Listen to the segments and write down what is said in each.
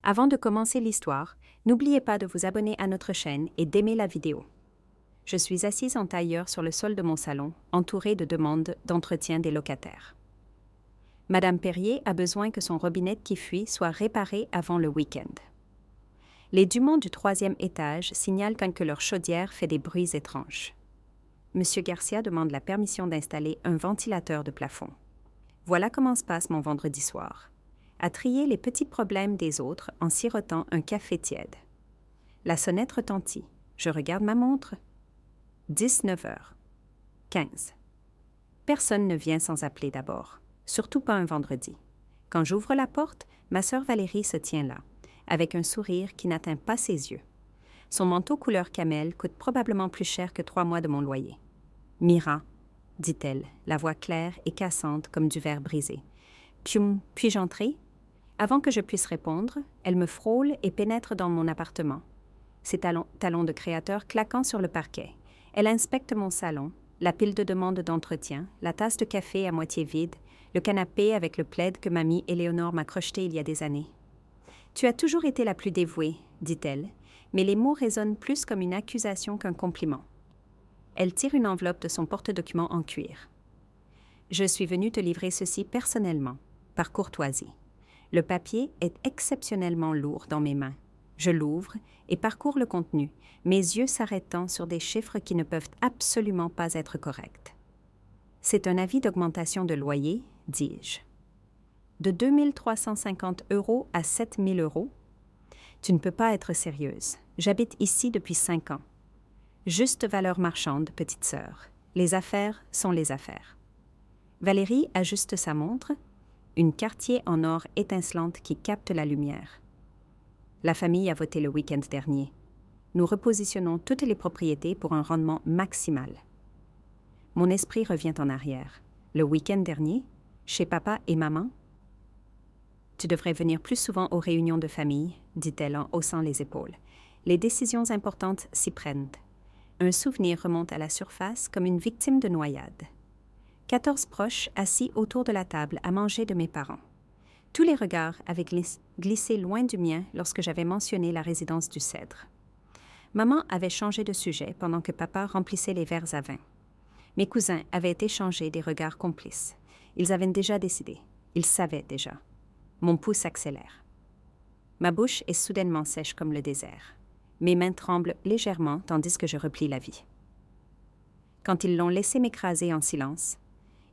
Avant de commencer l'histoire, n'oubliez pas de vous abonner à notre chaîne et d'aimer la vidéo. Je suis assise en tailleur sur le sol de mon salon, entourée de demandes d'entretien des locataires. Madame Perrier a besoin que son robinet qui fuit soit réparé avant le week-end. Les Dumont du 3e étage signalent que leur chaudière fait des bruits étranges. Monsieur Garcia demande la permission d'installer un ventilateur de plafond. Voilà comment se passe mon vendredi soir. À trier les petits problèmes des autres en sirotant un café tiède. La sonnette retentit. Je regarde ma montre. 19h15. Personne ne vient sans appeler d'abord, surtout pas un vendredi. Quand j'ouvre la porte, ma sœur Valérie se tient là, avec un sourire qui n'atteint pas ses yeux. Son manteau couleur camel coûte probablement plus cher que 3 mois de mon loyer. « Mira », dit-elle, la voix claire et cassante comme du verre brisé. « Puis-je entrer ?» Avant que je puisse répondre, elle me frôle et pénètre dans mon appartement. Ses talons de créateur claquant sur le parquet. Elle inspecte mon salon, la pile de demandes d'entretien, la tasse de café à moitié vide, le canapé avec le plaid que mamie Éléonore m'a crocheté il y a des années. « Tu as toujours été la plus dévouée, » dit-elle, mais les mots résonnent plus comme une accusation qu'un compliment. Elle tire une enveloppe de son porte-documents en cuir. « Je suis venue te livrer ceci personnellement, par courtoisie. Le papier est exceptionnellement lourd dans mes mains. Je l'ouvre et parcours le contenu, mes yeux s'arrêtant sur des chiffres qui ne peuvent absolument pas être corrects. « C'est un avis d'augmentation de loyer, dis-je. De 2 350 € à 7 000 €. Tu ne peux pas être sérieuse. J'habite ici depuis 5 ans. Juste valeur marchande, petite sœur. Les affaires sont les affaires. » Valérie ajuste sa montre, une Cartier en or étincelante qui capte la lumière. La famille a voté le week-end dernier. Nous repositionnons toutes les propriétés pour un rendement maximal. Mon esprit revient en arrière. Le week-end dernier, chez papa et maman. Tu devrais venir plus souvent aux réunions de famille, dit-elle en haussant les épaules. Les décisions importantes s'y prennent. Un souvenir remonte à la surface comme une victime de noyade. 14 proches assis autour de la table à manger de mes parents. Tous les regards avaient glissé loin du mien lorsque j'avais mentionné la résidence du Cèdre. Maman avait changé de sujet pendant que papa remplissait les verres à vin. Mes cousins avaient échangé des regards complices. Ils avaient déjà décidé. Ils savaient déjà. Mon pouls s'accélère. Ma bouche est soudainement sèche comme le désert. Mes mains tremblent légèrement tandis que je replie la vie. Quand ils l'ont laissé m'écraser en silence,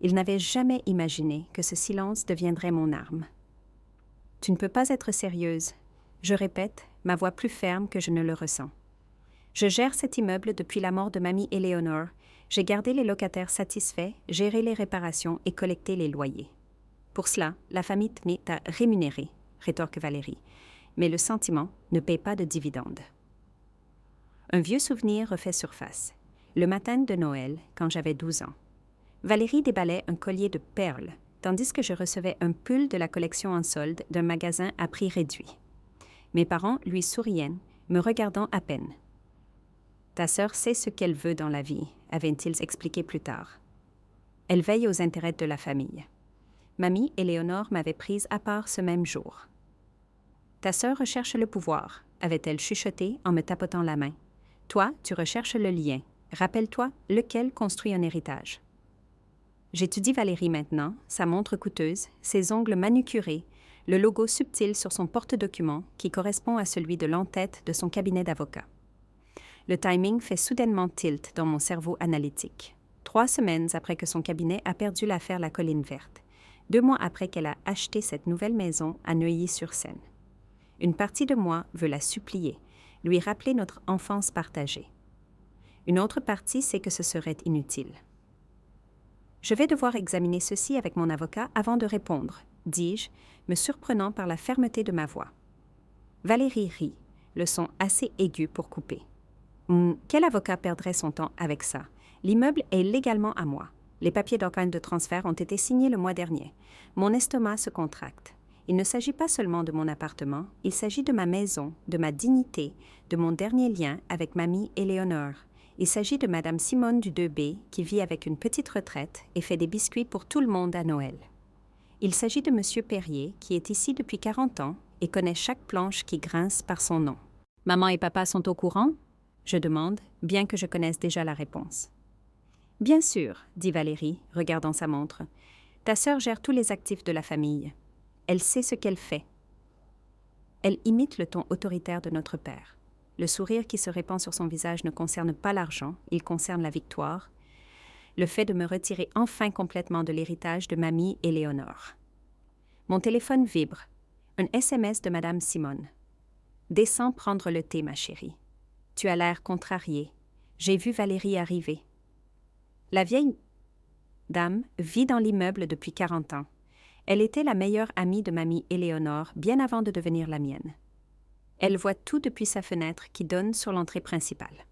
ils n'avaient jamais imaginé que ce silence deviendrait mon arme. Tu ne peux pas être sérieuse. Je répète, ma voix plus ferme que je ne le ressens. Je gère cet immeuble depuis la mort de mamie Éléonore. J'ai gardé les locataires satisfaits, géré les réparations et collecté les loyers. Pour cela, la famille tenait à rémunérer, rétorque Valérie. Mais le sentiment ne paie pas de dividendes. Un vieux souvenir refait surface. Le matin de Noël, quand j'avais 12 ans. Valérie déballait un collier de perles, tandis que je recevais un pull de la collection en solde d'un magasin à prix réduit. Mes parents lui souriaient, me regardant à peine. « Ta sœur sait ce qu'elle veut dans la vie », avaient-ils expliqué plus tard. Elle veille aux intérêts de la famille. Mamie Éléonore m'avait prise à part ce même jour. « Ta sœur recherche le pouvoir », avait-elle chuchoté en me tapotant la main. « Toi, tu recherches le lien. Rappelle-toi lequel construit un héritage. » J'étudie Valérie maintenant, sa montre coûteuse, ses ongles manucurés, le logo subtil sur son porte-documents qui correspond à celui de l'entête de son cabinet d'avocat. Le timing fait soudainement tilt dans mon cerveau analytique. 3 semaines après que son cabinet a perdu l'affaire La Colline Verte. 2 mois après qu'elle a acheté cette nouvelle maison à Neuilly-sur-Seine. Une partie de moi veut la supplier, lui rappeler notre enfance partagée. Une autre partie sait que ce serait inutile. Je vais devoir examiner ceci avec mon avocat avant de répondre, dis-je, me surprenant par la fermeté de ma voix. Valérie rit, le son assez aigu pour couper. Quel avocat perdrait son temps avec ça? L'immeuble est légalement à moi. Les papiers d'organe de transfert ont été signés le mois dernier. Mon estomac se contracte. Il ne s'agit pas seulement de mon appartement, il s'agit de ma maison, de ma dignité, de mon dernier lien avec mamie Éléonore. Il s'agit de Madame Simone du 2B qui vit avec une petite retraite et fait des biscuits pour tout le monde à Noël. Il s'agit de M. Perrier, qui est ici depuis 40 ans et connaît chaque planche qui grince par son nom. Maman et papa sont au courant? Je demande, bien que je connaisse déjà la réponse. Bien sûr, dit Valérie, regardant sa montre. Ta sœur gère tous les actifs de la famille. Elle sait ce qu'elle fait. Elle imite le ton autoritaire de notre père. Le sourire qui se répand sur son visage ne concerne pas l'argent, il concerne la victoire, le fait de me retirer enfin complètement de l'héritage de mamie Éléonore. Mon téléphone vibre. Un SMS de Madame Simone. « Descends prendre le thé, ma chérie. Tu as l'air contrariée. J'ai vu Valérie arriver. » La vieille dame vit dans l'immeuble depuis 40 ans. Elle était la meilleure amie de mamie Éléonore bien avant de devenir la mienne. Elle voit tout depuis sa fenêtre qui donne sur l'entrée principale.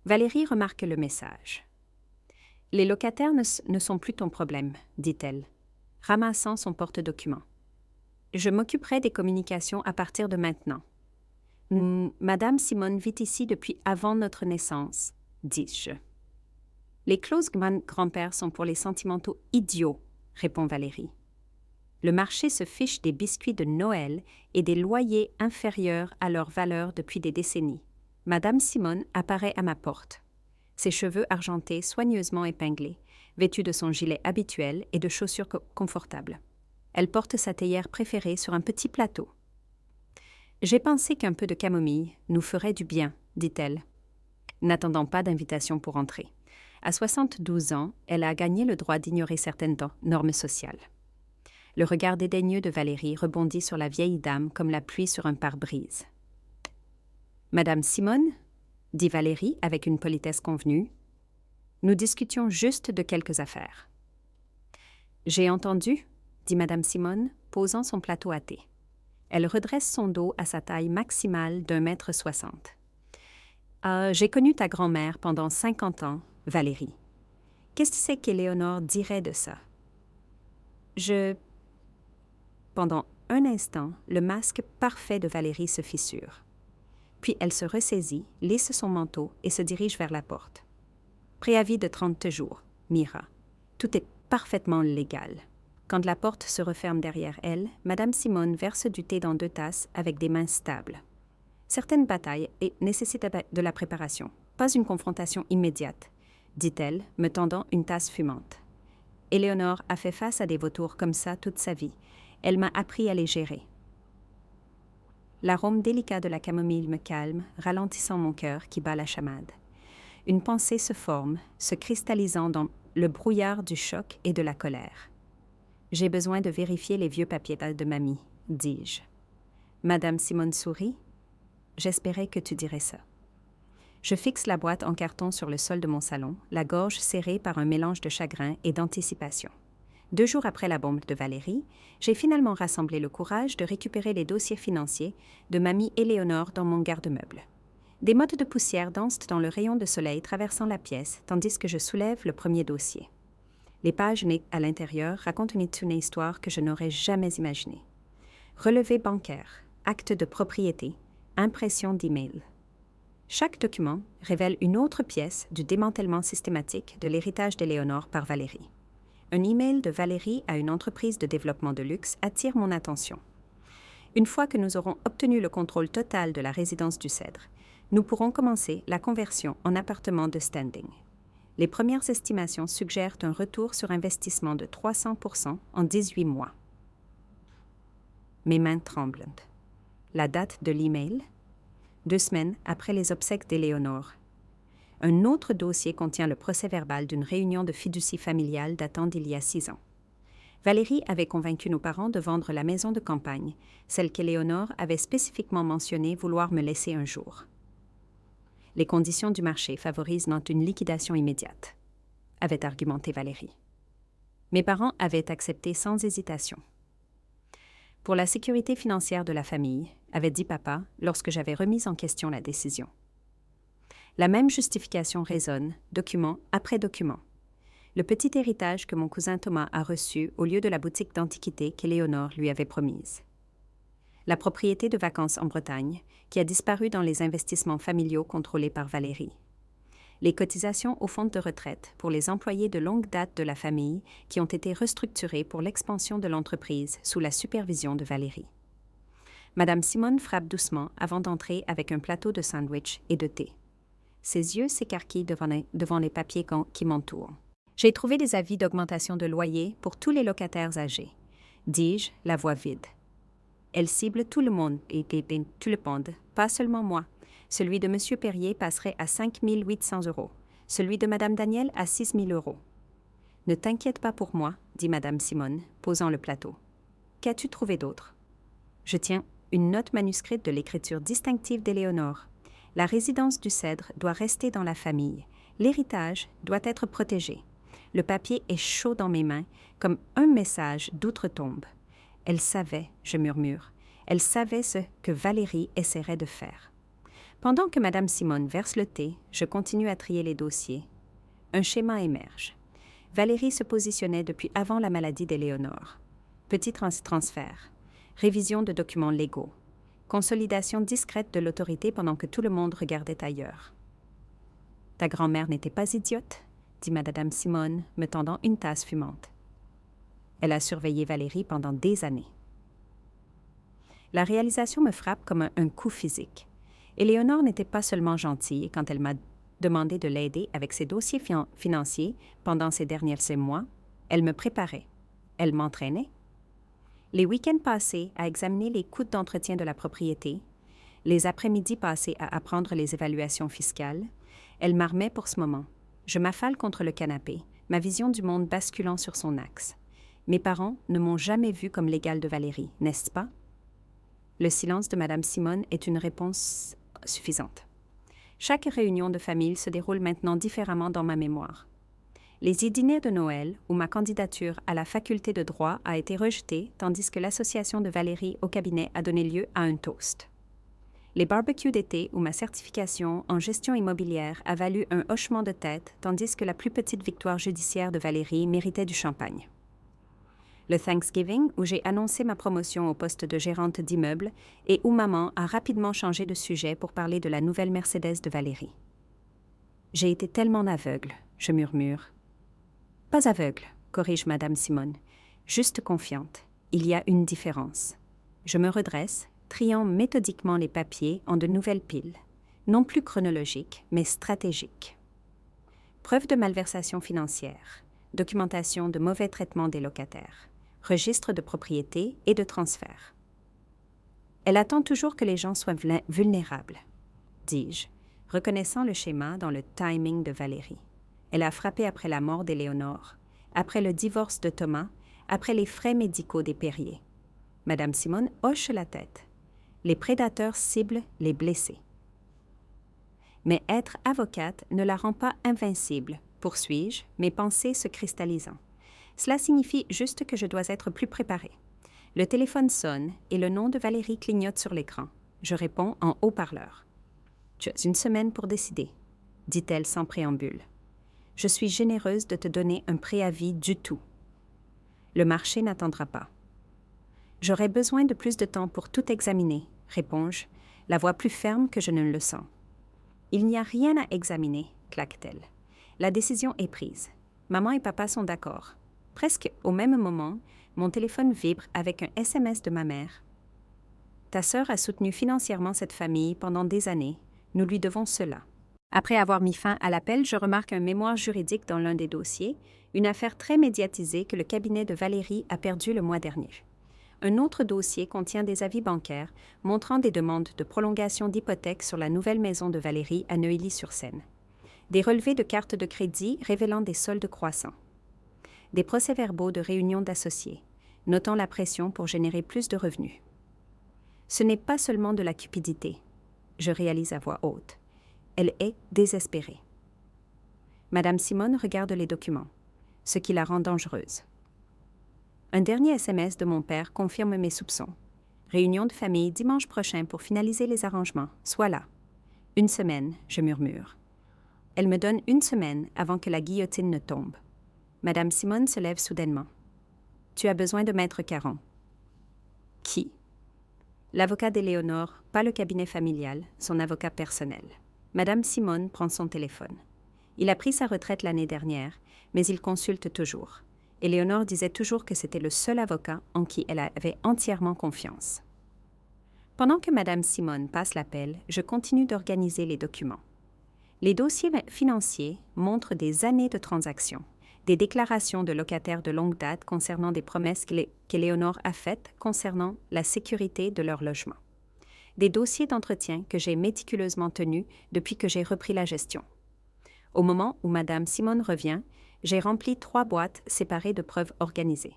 Valérie remarque le message. « Les locataires ne sont plus ton problème, dit-elle, ramassant son porte-document. Je m'occuperai des communications à partir de maintenant. Madame Simone vit ici depuis avant notre naissance, dis-je. Les clauses grand-père sont pour les sentimentaux idiots, répond Valérie. Le marché se fiche des biscuits de Noël et des loyers inférieurs à leur valeur depuis des décennies. Madame Simone apparaît à ma porte. Ses cheveux argentés soigneusement épinglés, vêtue de son gilet habituel et de chaussures confortables. Elle porte sa théière préférée sur un petit plateau. « J'ai pensé qu'un peu de camomille nous ferait du bien, dit-elle, n'attendant pas d'invitation pour entrer. À 72 ans, elle a gagné le droit d'ignorer certaines normes sociales. Le regard dédaigneux de Valérie rebondit sur la vieille dame comme la pluie sur un pare-brise. « Madame Simone ?» dit Valérie avec une politesse convenue. « Nous discutions juste de quelques affaires. »« J'ai entendu » dit Madame Simone, posant son plateau à thé. Elle redresse son dos à sa taille maximale d'1,60 m. J'ai connu ta grand-mère pendant 50 ans, Valérie. Qu'est-ce que c'est qu'Éléonore dirait de ça? Pendant un instant, le masque parfait de Valérie se fissure. Puis elle se ressaisit, lisse son manteau et se dirige vers la porte. Préavis de 30 jours, Mira. Tout est parfaitement légal. Quand la porte se referme derrière elle, Madame Simone verse du thé dans 2 tasses avec des mains stables. Certaines batailles nécessitent de la préparation, pas une confrontation immédiate, dit-elle, me tendant une tasse fumante. Éléonore a fait face à des vautours comme ça toute sa vie. Elle m'a appris à les gérer. L'arôme délicat de la camomille me calme, ralentissant mon cœur qui bat la chamade. Une pensée se forme, se cristallisant dans le brouillard du choc et de la colère. J'ai besoin de vérifier les vieux papiers de mamie, dis-je. Madame Simone sourit. J'espérais que tu dirais ça. Je fixe la boîte en carton sur le sol de mon salon, la gorge serrée par un mélange de chagrin et d'anticipation. 2 jours après la bombe de Valérie, j'ai finalement rassemblé le courage de récupérer les dossiers financiers de mamie Éléonore dans mon garde-meuble. Des mottes de poussière dansent dans le rayon de soleil traversant la pièce, tandis que je soulève le premier dossier. Les pages à l'intérieur racontent une histoire que je n'aurais jamais imaginée. Relevé bancaire, acte de propriété, impression d'email. Chaque document révèle une autre pièce du démantèlement systématique de l'héritage d'Éléonore par Valérie. Un email de Valérie à une entreprise de développement de luxe attire mon attention. Une fois que nous aurons obtenu le contrôle total de la résidence du Cèdre, nous pourrons commencer la conversion en appartement de standing. Les premières estimations suggèrent un retour sur investissement de 300% en 18 mois. Mes mains tremblent. La date de l'email? 2 semaines après les obsèques d'Éléonore. Un autre dossier contient le procès-verbal d'une réunion de fiducie familiale datant d'il y a 6 ans. Valérie avait convaincu nos parents de vendre la maison de campagne, celle qu'Éléonore avait spécifiquement mentionné vouloir me laisser un jour. Les conditions du marché favorisent une liquidation immédiate, avait argumenté Valérie. Mes parents avaient accepté sans hésitation. Pour la sécurité financière de la famille, avait dit papa lorsque j'avais remis en question la décision. La même justification résonne, document après document. Le petit héritage que mon cousin Thomas a reçu au lieu de la boutique d'antiquités qu'Éléonore lui avait promise. La propriété de vacances en Bretagne, qui a disparu dans les investissements familiaux contrôlés par Valérie. Les cotisations au fonds de retraite pour les employés de longue date de la famille qui ont été restructurés pour l'expansion de l'entreprise sous la supervision de Valérie. Madame Simone frappe doucement avant d'entrer avec un plateau de sandwich et de thé. Ses yeux s'écarquillent devant les papiers qui m'entourent. J'ai trouvé des avis d'augmentation de loyer pour tous les locataires âgés, dis-je, la voix vide. Elle cible tout le monde, pas seulement moi. Celui de M. Perrier passerait à 5 800 €, celui de Mme Daniel à 6 000 €. Ne t'inquiète pas pour moi, dit Mme Simone, posant le plateau. Qu'as-tu trouvé d'autre? Je tiens une note manuscrite de l'écriture distinctive d'Éléonore. La résidence du Cèdre doit rester dans la famille. L'héritage doit être protégé. Le papier est chaud dans mes mains, comme un message d'outre-tombe. Elle savait, je murmure, elle savait ce que Valérie essaierait de faire. Pendant que Mme Simone verse le thé, je continue à trier les dossiers. Un schéma émerge. Valérie se positionnait depuis avant la maladie d'Éléonore. Petit transfert. Révision de documents légaux. Consolidation discrète de l'autorité pendant que tout le monde regardait ailleurs. « Ta grand-mère n'était pas idiote ?» dit Mme Simone, me tendant une tasse fumante. Elle a surveillé Valérie pendant des années. La réalisation me frappe comme un coup physique. Éléonore n'était pas seulement gentille quand elle m'a demandé de l'aider avec ses dossiers financiers pendant ces derniers mois, elle me préparait. Elle m'entraînait. Les week-ends passés à examiner les coûts d'entretien de la propriété, les après-midi passés à apprendre les évaluations fiscales, elle m'armait pour ce moment. Je m'affale contre le canapé, ma vision du monde basculant sur son axe. Mes parents ne m'ont jamais vue comme l'égale de Valérie, n'est-ce pas? Le silence de Mme Simone est une réponse suffisante. Chaque réunion de famille se déroule maintenant différemment dans ma mémoire. Les dîners de Noël, où ma candidature à la faculté de droit a été rejetée, tandis que l'association de Valérie au cabinet a donné lieu à un toast. Les barbecues d'été, où ma certification en gestion immobilière a valu un hochement de tête, tandis que la plus petite victoire judiciaire de Valérie méritait du champagne. Le Thanksgiving, où j'ai annoncé ma promotion au poste de gérante d'immeuble et où maman a rapidement changé de sujet pour parler de la nouvelle Mercedes de Valérie. J'ai été tellement aveugle, je murmure. Pas aveugle, corrige Mme Simone, juste confiante. Il y a une différence. Je me redresse, triant méthodiquement les papiers en de nouvelles piles, non plus chronologiques, mais stratégiques. Preuve de malversation financière, documentation de mauvais traitement des locataires, registre de propriété et de transfert. Elle attend toujours que les gens soient vulnérables, dis-je, reconnaissant le schéma dans le timing de Valérie. Elle a frappé après la mort d'Éléonore, après le divorce de Thomas, après les frais médicaux des Perrier. Mme Simone hoche la tête. Les prédateurs ciblent les blessés. Mais être avocate ne la rend pas invincible, poursuis-je, mes pensées se cristallisant. Cela signifie juste que je dois être plus préparée. Le téléphone sonne et le nom de Valérie clignote sur l'écran. Je réponds en haut-parleur. « Tu as une semaine pour décider, » dit-elle sans préambule. « Je suis généreuse de te donner un préavis du tout. Le marché n'attendra pas. » « J'aurai besoin de plus de temps pour tout examiner, » réponds-je, la voix plus ferme que je ne le sens. « Il n'y a rien à examiner, » claque-t-elle. « La décision est prise. Maman et papa sont d'accord. » Presque au même moment, mon téléphone vibre avec un SMS de ma mère. « Ta sœur a soutenu financièrement cette famille pendant des années. Nous lui devons cela. » Après avoir mis fin à l'appel, je remarque un mémoire juridique dans l'un des dossiers, une affaire très médiatisée que le cabinet de Valérie a perdue le mois dernier. Un autre dossier contient des avis bancaires montrant des demandes de prolongation d'hypothèque sur la nouvelle maison de Valérie à Neuilly-sur-Seine. Des relevés de cartes de crédit révélant des soldes croissants. Des procès-verbaux de réunions d'associés, notant la pression pour générer plus de revenus. Ce n'est pas seulement de la cupidité, je réalise à voix haute. Elle est désespérée. Mme Simone regarde les documents, ce qui la rend dangereuse. Un dernier SMS de mon père confirme mes soupçons. Réunion de famille dimanche prochain pour finaliser les arrangements. Sois là. Une semaine, je murmure. Elle me donne une semaine avant que la guillotine ne tombe. Mme Simone se lève soudainement. Tu as besoin de Maître Caron. Qui? L'avocat d'Éléonore, pas le cabinet familial, son avocat personnel. Mme Simone prend son téléphone. Il a pris sa retraite l'année dernière, mais il consulte toujours. Éléonore disait toujours que c'était le seul avocat en qui elle avait entièrement confiance. Pendant que Madame Simone passe l'appel, je continue d'organiser les documents. Les dossiers financiers montrent des années de transactions, des déclarations de locataires de longue date concernant des promesses qu'Éléonore a faites concernant la sécurité de leur logement. Des dossiers d'entretien que j'ai méticuleusement tenus depuis que j'ai repris la gestion. Au moment où Madame Simone revient, j'ai rempli 3 boîtes séparées de preuves organisées.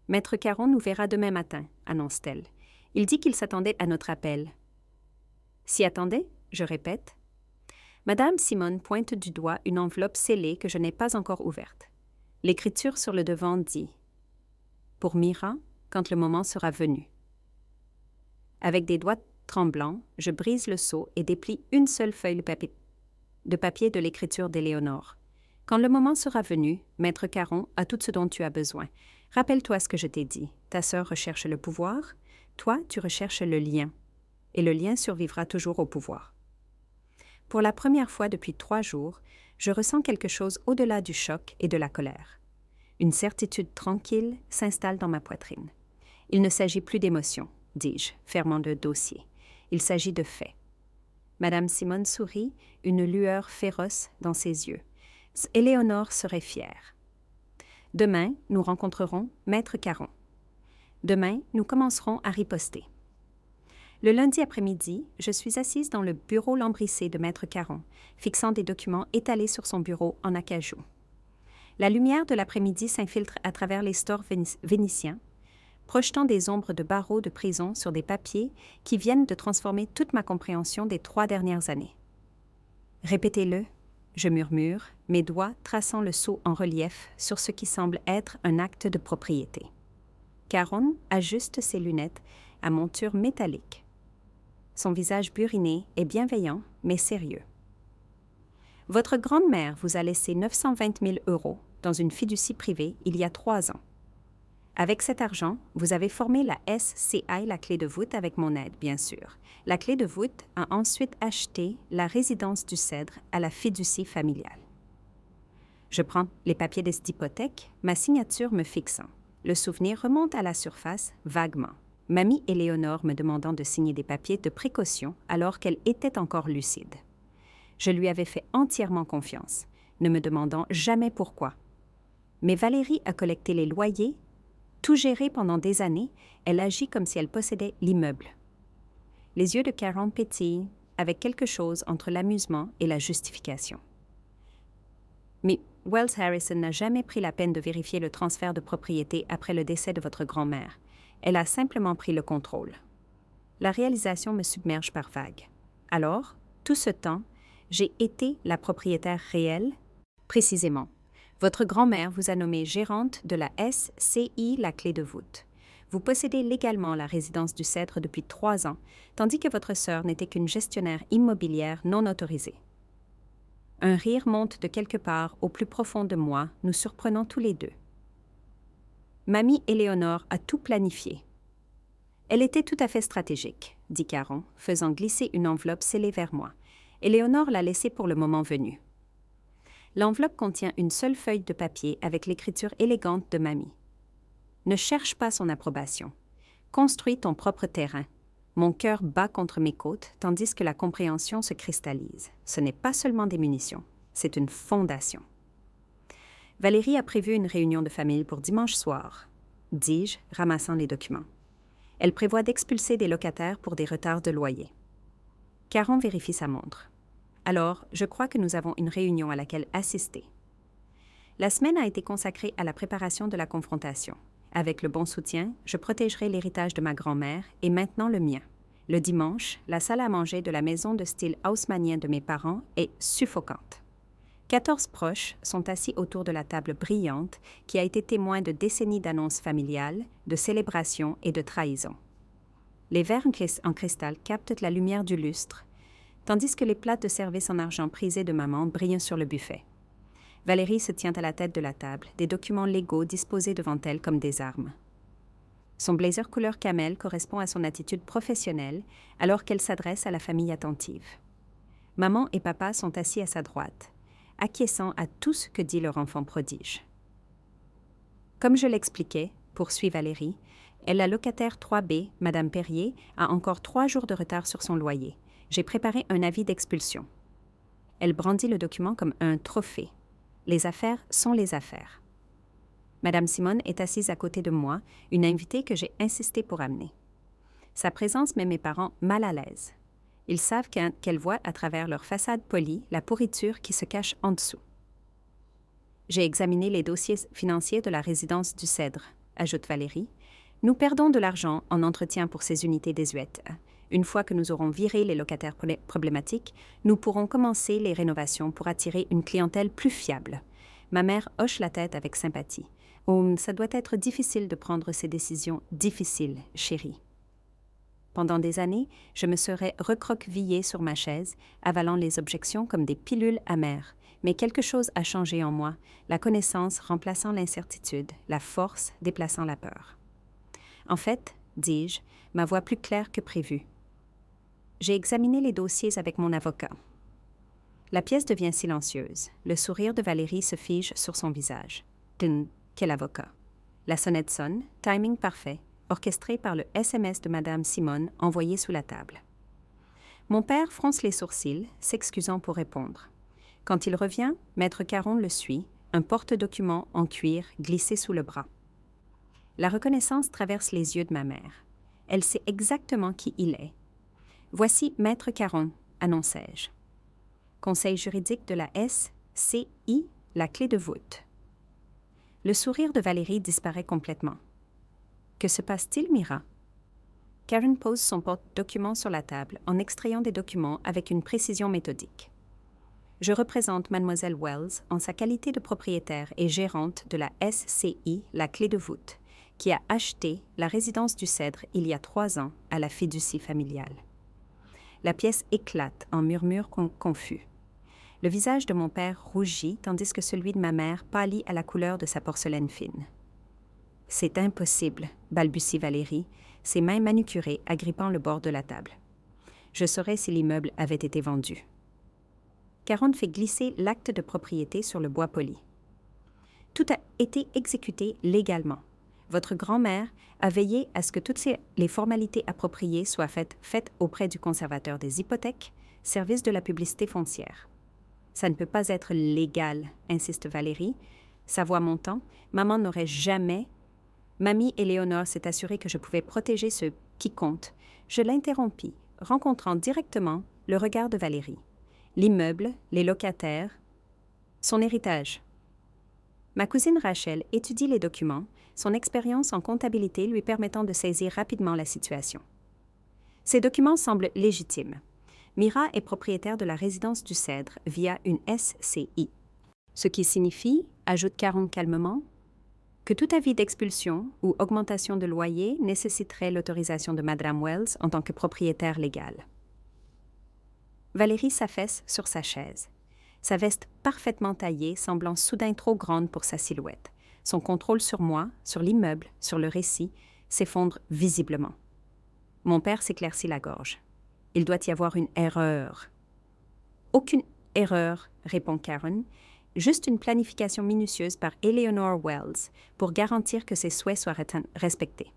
Maître Caron nous verra demain matin, annonce-t-elle. Il dit qu'il s'attendait à notre appel. S'y attendait, je répète. Madame Simone pointe du doigt une enveloppe scellée que je n'ai pas encore ouverte. L'écriture sur le devant dit « Pour Mira, quand le moment sera venu ». Avec des doigts tremblants, je brise le sceau et déplie une seule feuille de papier de l'écriture d'Éléonore. Quand le moment sera venu, Maître Caron a tout ce dont tu as besoin. Rappelle-toi ce que je t'ai dit. Ta sœur recherche le pouvoir, toi, tu recherches le lien. Et le lien survivra toujours au pouvoir. Pour la première fois depuis 3 jours, je ressens quelque chose au-delà du choc et de la colère. Une certitude tranquille s'installe dans ma poitrine. Il ne s'agit plus d'émotions, dis-je, fermant le dossier. Il s'agit de faits. Madame Simone sourit, une lueur féroce dans ses yeux. Éléonore serait fière. Demain, nous rencontrerons Maître Caron. Demain, nous commencerons à riposter. Le lundi après-midi, je suis assise dans le bureau lambrissé de Maître Caron, fixant des documents étalés sur son bureau en acajou. La lumière de l'après-midi s'infiltre à travers les stores vénitiens, projetant des ombres de barreaux de prison sur des papiers qui viennent de transformer toute ma compréhension des 3 dernières années. « Répétez-le », je murmure, mes doigts traçant le sceau en relief sur ce qui semble être un acte de propriété. Caron ajuste ses lunettes à monture métallique. Son visage buriné est bienveillant, mais sérieux. Votre grande-mère vous a laissé 920 000 € dans une fiducie privée il y a 3 ans. Avec cet argent, vous avez formé la SCI La Clé de voûte avec mon aide, bien sûr. La Clé de voûte a ensuite acheté la résidence du Cèdre à la fiducie familiale. Je prends les papiers d'hypothèque, ma signature me fixant. Le souvenir remonte à la surface, vaguement. Mamie Éléonore me demandant de signer des papiers de précaution alors qu'elle était encore lucide. Je lui avais fait entièrement confiance, ne me demandant jamais pourquoi. Mais Valérie a collecté les loyers. Tout géré pendant des années, elle agit comme si elle possédait l'immeuble. Les yeux de Caron pétillent avec quelque chose entre l'amusement et la justification. Mais Wells Harrison n'a jamais pris la peine de vérifier le transfert de propriété après le décès de votre grand-mère. Elle a simplement pris le contrôle. La réalisation me submerge par vagues. Alors, tout ce temps, j'ai été la propriétaire réelle? Précisément. Votre grand-mère vous a nommée gérante de la SCI La Clé de voûte. Vous possédez légalement la résidence du Cèdre depuis 3 ans, tandis que votre sœur n'était qu'une gestionnaire immobilière non autorisée. Un rire monte de quelque part au plus profond de moi, nous surprenant tous les deux. Mamie Éléonore a tout planifié. Elle était tout à fait stratégique, dit Caron, faisant glisser une enveloppe scellée vers moi. Éléonore l'a laissée pour le moment venu. L'enveloppe contient une seule feuille de papier avec l'écriture élégante de Mamie. Ne cherche pas son approbation. Construis ton propre terrain. Mon cœur bat contre mes côtes, tandis que la compréhension se cristallise. Ce n'est pas seulement des munitions, c'est une fondation. Valérie a prévu une réunion de famille pour dimanche soir, dis-je, ramassant les documents. Elle prévoit d'expulser des locataires pour des retards de loyer. Caron vérifie sa montre. Alors, je crois que nous avons une réunion à laquelle assister. La semaine a été consacrée à la préparation de la confrontation. Avec le bon soutien, je protégerai l'héritage de ma grand-mère et maintenant le mien. Le dimanche, la salle à manger de la maison de style haussmannien de mes parents est suffocante. 14 proches sont assis autour de la table brillante qui a été témoin de décennies d'annonces familiales, de célébrations et de trahisons. Les verres en cristal captent la lumière du lustre, tandis que les plats de service en argent prisés de maman brillent sur le buffet. Valérie se tient à la tête de la table, des documents légaux disposés devant elle comme des armes. Son blazer couleur camel correspond à son attitude professionnelle alors qu'elle s'adresse à la famille attentive. Maman et papa sont assis à sa droite. acquiesçant à tout ce que dit leur enfant prodige. Comme je l'expliquais, poursuit Valérie, la locataire 3B, Madame Perrier, a encore 3 jours de retard sur son loyer. J'ai préparé un avis d'expulsion. Elle brandit le document comme un trophée. Les affaires sont les affaires. Madame Simone est assise à côté de moi, une invitée que j'ai insisté pour amener. Sa présence met mes parents mal à l'aise. Ils savent qu'elle voit à travers leur façade polie la pourriture qui se cache en dessous. J'ai examiné les dossiers financiers de la résidence du Cèdre, ajoute Valérie. Nous perdons de l'argent en entretien pour ces unités désuètes. Une fois que nous aurons viré les locataires problématiques, nous pourrons commencer les rénovations pour attirer une clientèle plus fiable. Ma mère hoche la tête avec sympathie. Oh, ça doit être difficile de prendre ces décisions difficiles, chérie. Pendant des années, je me serais recroquevillée sur ma chaise, avalant les objections comme des pilules amères. Mais quelque chose a changé en moi, la connaissance remplaçant l'incertitude, la force déplaçant la peur. En fait, dis-je, ma voix plus claire que prévu. J'ai examiné les dossiers avec mon avocat. La pièce devient silencieuse. Le sourire de Valérie se fige sur son visage. Quel avocat? La sonnette sonne, timing parfait, orchestré par le SMS de Madame Simone envoyé sous la table. Mon père fronce les sourcils, s'excusant pour répondre. Quand il revient, Maître Caron le suit, un porte-document en cuir glissé sous le bras. La reconnaissance traverse les yeux de ma mère. Elle sait exactement qui il est. « Voici Maître Caron », annonçai-je. Conseil juridique de la SCI, la clé de voûte. Le sourire de Valérie disparaît complètement. Que se passe-t-il, Mira? Karen pose son porte-document sur la table en extrayant des documents avec une précision méthodique. Je représente Mademoiselle Wells en sa qualité de propriétaire et gérante de la SCI, la clé de voûte, qui a acheté la résidence du Cèdre il y a 3 ans à la fiducie familiale. La pièce éclate en murmures confus. Le visage de mon père rougit tandis que celui de ma mère pâlit à la couleur de sa porcelaine fine. « C'est impossible, » balbutie Valérie, ses mains manucurées agrippant le bord de la table. Je saurais si l'immeuble avait été vendu. Caron fait glisser l'acte de propriété sur le bois poli. Tout a été exécuté légalement. Votre grand-mère a veillé à ce que toutes les formalités appropriées soient faites auprès du conservateur des hypothèques, service de la publicité foncière. Ça ne peut pas être légal, insiste Valérie. Sa voix montant, maman n'aurait jamais... Mamie Éléonore s'est assurée que je pouvais protéger ce qui compte. Je l'interrompis, rencontrant directement le regard de Valérie. L'immeuble, les locataires, son héritage. Ma cousine Rachel étudie les documents, son expérience en comptabilité lui permettant de saisir rapidement la situation. Ces documents semblent légitimes. Mira est propriétaire de la résidence du Cèdre via une SCI. Ce qui signifie, ajoute Caron calmement, que tout avis d'expulsion ou augmentation de loyer nécessiterait l'autorisation de Madame Wells en tant que propriétaire légale. Valérie s'affaisse sur sa chaise. Sa veste parfaitement taillée semblant soudain trop grande pour sa silhouette. Son contrôle sur moi, sur l'immeuble, sur le récit, s'effondre visiblement. Mon père s'éclaircit la gorge. Il doit y avoir une erreur. Aucune erreur, répond Caron, juste une planification minutieuse par Eleanor Wells pour garantir que ses souhaits soient respectés.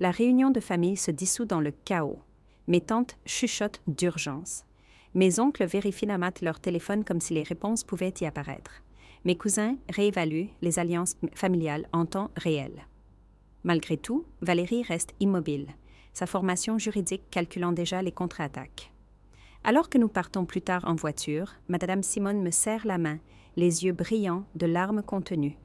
La réunion de famille se dissout dans le chaos. Mes tantes chuchotent d'urgence. Mes oncles vérifient la mat leur téléphone comme si les réponses pouvaient y apparaître. Mes cousins réévaluent les alliances familiales en temps réel. Malgré tout, Valérie reste immobile, sa formation juridique calculant déjà les contre-attaques. Alors que nous partons plus tard en voiture, Madame Simone me serre la main, les yeux brillants de larmes contenues.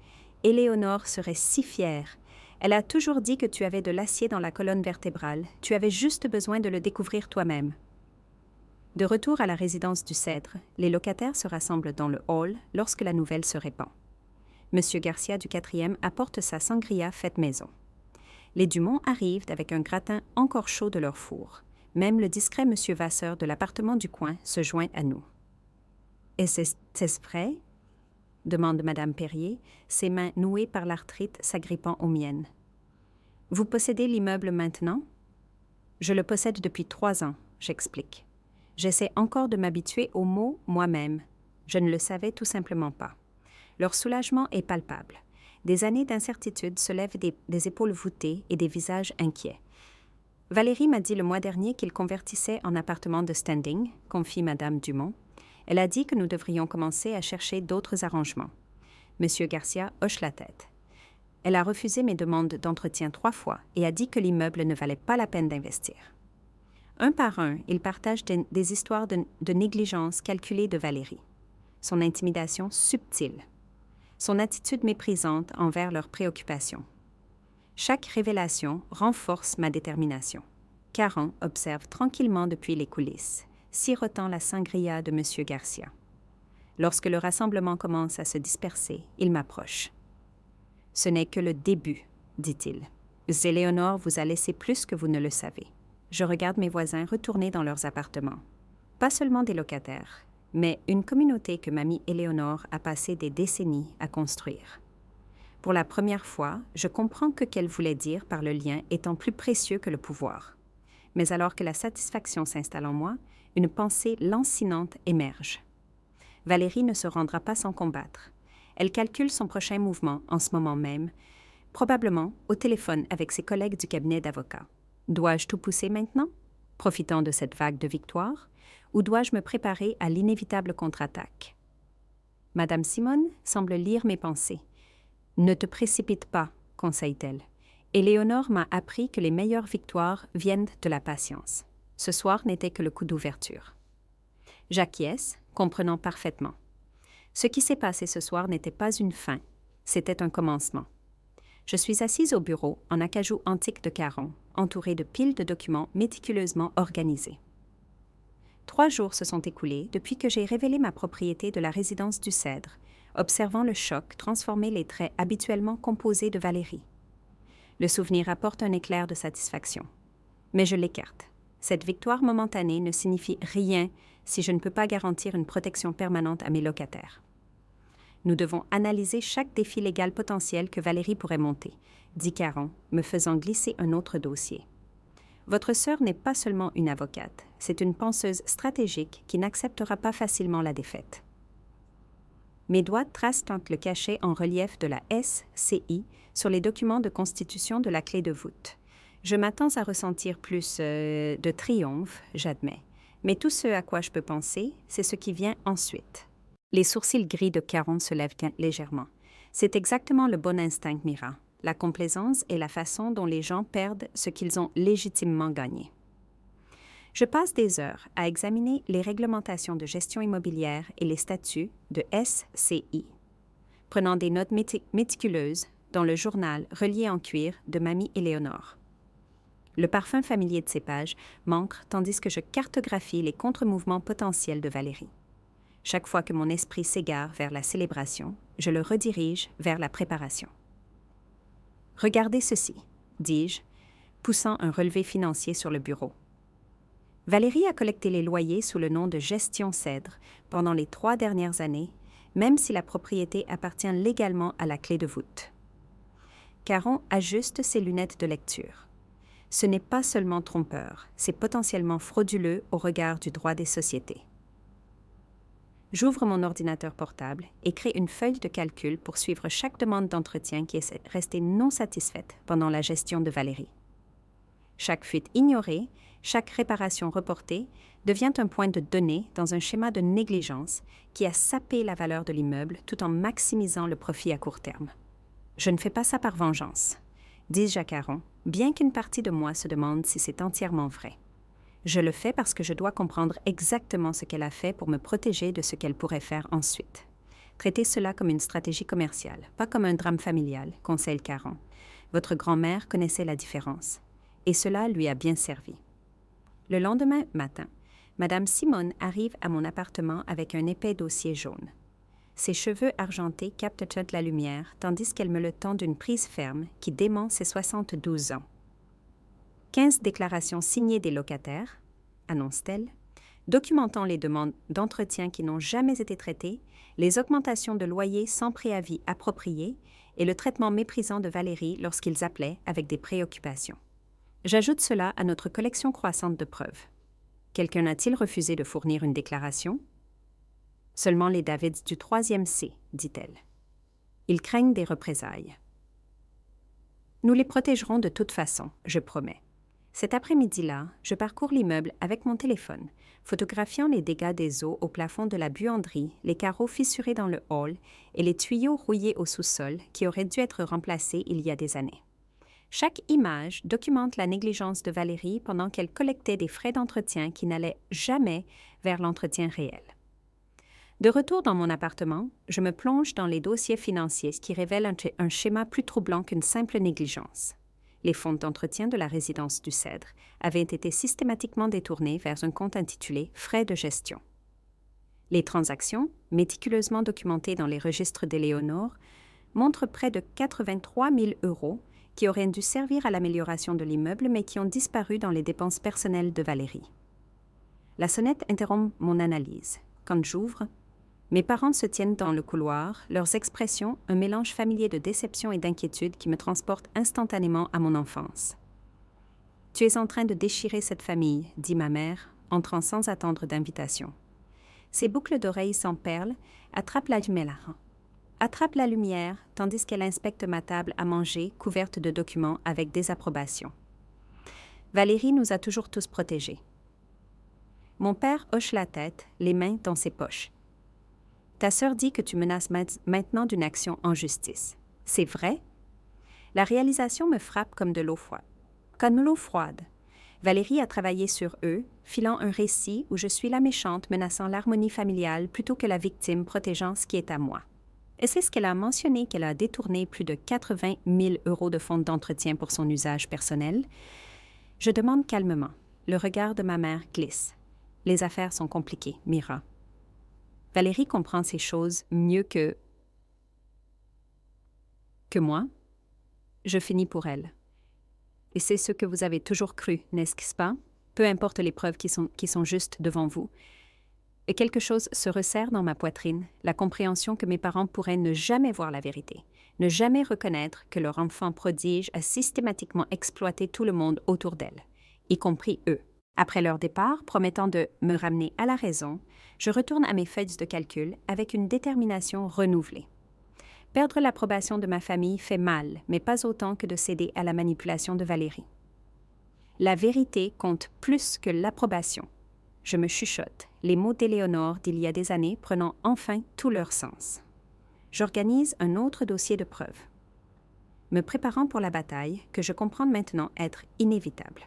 Éléonore serait si fière. Elle a toujours dit que tu avais de l'acier dans la colonne vertébrale. Tu avais juste besoin de le découvrir toi-même. De retour à la résidence du Cèdre, les locataires se rassemblent dans le hall lorsque la nouvelle se répand. Monsieur Garcia du 4e apporte sa sangria faite maison. Les Dumont arrivent avec un gratin encore chaud de leur four. Même le discret monsieur Vasseur de l'appartement du coin se joint à nous. « Et c'est vrai ?» demande Madame Perrier, ses mains nouées par l'arthrite s'agrippant aux miennes. « Vous possédez l'immeuble maintenant ?»« Je le possède depuis 3 ans, j'explique. J'essaie encore de m'habituer aux mots moi-même. Je ne le savais tout simplement pas. Leur soulagement est palpable. Des années d'incertitude se lèvent des épaules voûtées et des visages inquiets. Valérie m'a dit le mois dernier qu'il convertissait en appartement de standing, confie Madame Dumont. Elle a dit que nous devrions commencer à chercher d'autres arrangements. Monsieur Garcia hoche la tête. Elle a refusé mes demandes d'entretien 3 fois et a dit que l'immeuble ne valait pas la peine d'investir. Un par un, ils partagent des histoires de négligence calculée de Valérie. Son intimidation subtile. Son attitude méprisante envers leurs préoccupations. Chaque révélation renforce ma détermination. Caron observe tranquillement depuis les coulisses, sirotant la sangria de M. Garcia. Lorsque le rassemblement commence à se disperser, il m'approche. « Ce n'est que le début, dit-il. Éléonore vous a laissé plus que vous ne le savez. » Je regarde mes voisins retourner dans leurs appartements. Pas seulement des locataires, mais une communauté que mamie Éléonore a passé des décennies à construire. Pour la première fois, je comprends que qu'elle voulait dire par le lien étant plus précieux que le pouvoir. Mais alors que la satisfaction s'installe en moi, une pensée lancinante émerge. Valérie ne se rendra pas sans combattre. Elle calcule son prochain mouvement en ce moment même, probablement au téléphone avec ses collègues du cabinet d'avocats. Dois-je tout pousser maintenant, profitant de cette vague de victoire, ou dois-je me préparer à l'inévitable contre-attaque? Madame Simone semble lire mes pensées. « Ne te précipite pas, conseille-t-elle. Éléonore m'a appris que les meilleures victoires viennent de la patience. Ce soir n'était que le coup d'ouverture. » J'acquiesce, comprenant parfaitement. Ce qui s'est passé ce soir n'était pas une fin, c'était un commencement. Je suis assise au bureau en acajou antique de Caron, entourée de piles de documents méticuleusement organisés. 3 jours se sont écoulés depuis que j'ai révélé ma propriété de la résidence du Cèdre, observant le choc transformer les traits habituellement composés de Valérie. Le souvenir apporte un éclair de satisfaction. Mais je l'écarte. Cette victoire momentanée ne signifie rien si je ne peux pas garantir une protection permanente à mes locataires. Nous devons analyser chaque défi légal potentiel que Valérie pourrait monter, dit Caron, me faisant glisser un autre dossier. Votre sœur n'est pas seulement une avocate, c'est une penseuse stratégique qui n'acceptera pas facilement la défaite. Mes doigts tracent le cachet en relief de la SCI sur les documents de constitution de la clé de voûte. Je m'attends à ressentir plus de triomphe, j'admets, mais tout ce à quoi je peux penser, c'est ce qui vient ensuite. Les sourcils gris de Caron se lèvent légèrement. C'est exactement le bon instinct, Mira. La complaisance est la façon dont les gens perdent ce qu'ils ont légitimement gagné. Je passe des heures à examiner les réglementations de gestion immobilière et les statuts de SCI, prenant des notes méticuleuses dans le journal relié en cuir de mamie Éléonore. Le parfum familier de ces pages manque tandis que je cartographie les contre-mouvements potentiels de Valérie. Chaque fois que mon esprit s'égare vers la célébration, je le redirige vers la préparation. « Regardez ceci, » dis-je, poussant un relevé financier sur le bureau. Valérie a collecté les loyers sous le nom de Gestion Cèdre pendant les 3 dernières années, même si la propriété appartient légalement à la clé de voûte. Caron ajuste ses lunettes de lecture. Ce n'est pas seulement trompeur, c'est potentiellement frauduleux au regard du droit des sociétés. J'ouvre mon ordinateur portable et crée une feuille de calcul pour suivre chaque demande d'entretien qui est restée non satisfaite pendant la gestion de Valérie. Chaque fuite ignorée, chaque réparation reportée devient un point de données dans un schéma de négligence qui a sapé la valeur de l'immeuble tout en maximisant le profit à court terme. Je ne fais pas ça par vengeance, dis-je à Caron, bien qu'une partie de moi se demande si c'est entièrement vrai. Je le fais parce que je dois comprendre exactement ce qu'elle a fait pour me protéger de ce qu'elle pourrait faire ensuite. Traitez cela comme une stratégie commerciale, pas comme un drame familial, conseille Caron. Votre grand-mère connaissait la différence. Et cela lui a bien servi. Le lendemain matin, Madame Simone arrive à mon appartement avec un épais dossier jaune. Ses cheveux argentés captent toute la lumière, tandis qu'elle me le tend d'une prise ferme qui dément ses 72 ans. 15 déclarations signées des locataires, annonce-t-elle, documentant les demandes d'entretien qui n'ont jamais été traitées, les augmentations de loyers sans préavis approprié et le traitement méprisant de Valérie lorsqu'ils appelaient avec des préoccupations. J'ajoute cela à notre collection croissante de preuves. Quelqu'un a-t-il refusé de fournir une déclaration? Seulement les Davids du 3e C, dit-elle. Ils craignent des représailles. Nous les protégerons de toute façon, je promets. Cet après-midi-là, je parcours l'immeuble avec mon téléphone, photographiant les dégâts des eaux au plafond de la buanderie, les carreaux fissurés dans le hall et les tuyaux rouillés au sous-sol qui auraient dû être remplacés il y a des années. Chaque image documente la négligence de Valérie pendant qu'elle collectait des frais d'entretien qui n'allaient jamais vers l'entretien réel. De retour dans mon appartement, je me plonge dans les dossiers financiers qui révèlent un schéma plus troublant qu'une simple négligence. Les fonds d'entretien de la résidence du Cèdre avaient été systématiquement détournés vers un compte intitulé « Frais de gestion ». Les transactions, méticuleusement documentées dans les registres d'Éléonore, montrent près de 83 000 € qui auraient dû servir à l'amélioration de l'immeuble mais qui ont disparu dans les dépenses personnelles de Valérie. La sonnette interrompt mon analyse. Quand j'ouvre, mes parents se tiennent dans le couloir, leurs expressions un mélange familier de déception et d'inquiétude qui me transporte instantanément à mon enfance. « Tu es en train de déchirer cette famille, » dit ma mère, entrant sans attendre d'invitation. Ses boucles d'oreilles sans perles attrapent la lumière tandis qu'elle inspecte ma table à manger couverte de documents avec désapprobation. Valérie nous a toujours tous protégés. Mon père hoche la tête, les mains dans ses poches. Ta sœur dit que tu menaces maintenant d'une action en justice. C'est vrai? La réalisation me frappe comme de l'eau froide. Comme l'eau froide. Valérie a travaillé sur eux, filant un récit où je suis la méchante menaçant l'harmonie familiale plutôt que la victime protégeant ce qui est à moi. Et c'est ce qu'elle a mentionné qu'elle a détourné plus de 80 000 € de fonds d'entretien pour son usage personnel. Je demande calmement. Le regard de ma mère glisse. Les affaires sont compliquées, Mira. Valérie comprend ces choses mieux que moi. Je finis pour elle. Et c'est ce que vous avez toujours cru, n'est-ce pas? Peu importe les preuves qui sont justes devant vous. Et quelque chose se resserre dans ma poitrine, la compréhension que mes parents pourraient ne jamais voir la vérité, ne jamais reconnaître que leur enfant prodige a systématiquement exploité tout le monde autour d'elle, y compris eux. Après leur départ, promettant de me ramener à la raison, je retourne à mes feuilles de calcul avec une détermination renouvelée. Perdre l'approbation de ma famille fait mal, mais pas autant que de céder à la manipulation de Valérie. La vérité compte plus que l'approbation. Je me chuchote, les mots d'Éléonore d'il y a des années prenant enfin tout leur sens. J'organise un autre dossier de preuves, me préparant pour la bataille que je comprends maintenant être inévitable.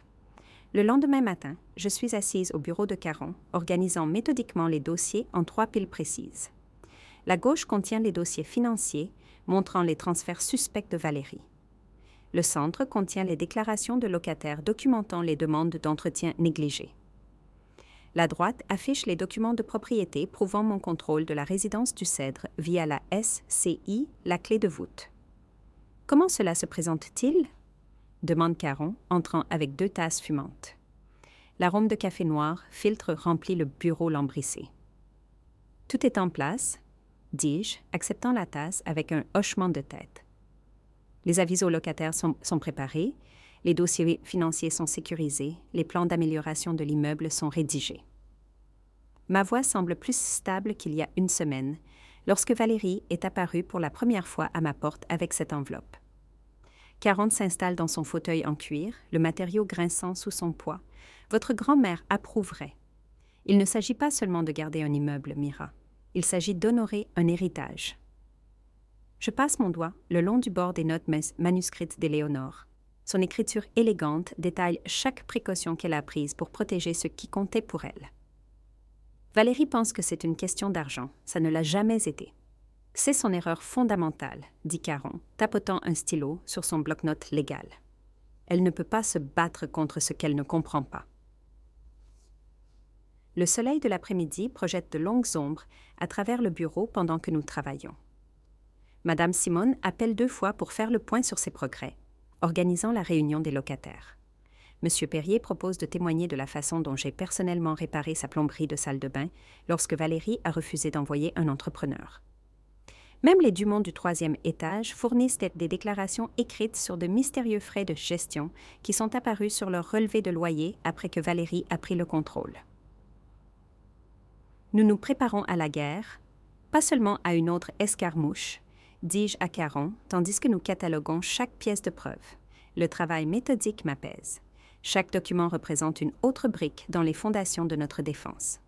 Le lendemain matin, je suis assise au bureau de Caron, organisant méthodiquement les dossiers en 3 piles précises. La gauche contient les dossiers financiers, montrant les transferts suspects de Valérie. Le centre contient les déclarations de locataires documentant les demandes d'entretien négligées. La droite affiche les documents de propriété prouvant mon contrôle de la résidence du Cèdre via la SCI, la clé de voûte. Comment cela se présente-t-il? Demande Caron, entrant avec 2 tasses fumantes. L'arôme de café noir filtre remplit le bureau lambrissé. Tout est en place, dis-je, acceptant la tasse avec un hochement de tête. Les avis aux locataires sont préparés, les dossiers financiers sont sécurisés, les plans d'amélioration de l'immeuble sont rédigés. Ma voix semble plus stable qu'il y a une semaine, lorsque Valérie est apparue pour la première fois à ma porte avec cette enveloppe. Caron s'installe dans son fauteuil en cuir, le matériau grinçant sous son poids. Votre grand-mère approuverait. Il ne s'agit pas seulement de garder un immeuble, Mira. Il s'agit d'honorer un héritage. Je passe mon doigt le long du bord des notes manuscrites d'Éléonore. Son écriture élégante détaille chaque précaution qu'elle a prise pour protéger ce qui comptait pour elle. Valérie pense que c'est une question d'argent. Ça ne l'a jamais été. C'est son erreur fondamentale, dit Caron, tapotant un stylo sur son bloc-notes légal. Elle ne peut pas se battre contre ce qu'elle ne comprend pas. Le soleil de l'après-midi projette de longues ombres à travers le bureau pendant que nous travaillons. Madame Simone appelle 2 fois pour faire le point sur ses progrès, organisant la réunion des locataires. Monsieur Perrier propose de témoigner de la façon dont j'ai personnellement réparé sa plomberie de salle de bain lorsque Valérie a refusé d'envoyer un entrepreneur. Même les Dumont du 3e étage fournissent des déclarations écrites sur de mystérieux frais de gestion qui sont apparus sur leur relevé de loyer après que Valérie a pris le contrôle. Nous nous préparons à la guerre, pas seulement à une autre escarmouche, dis-je à Caron, tandis que nous cataloguons chaque pièce de preuve. Le travail méthodique m'apaise. Chaque document représente une autre brique dans les fondations de notre défense.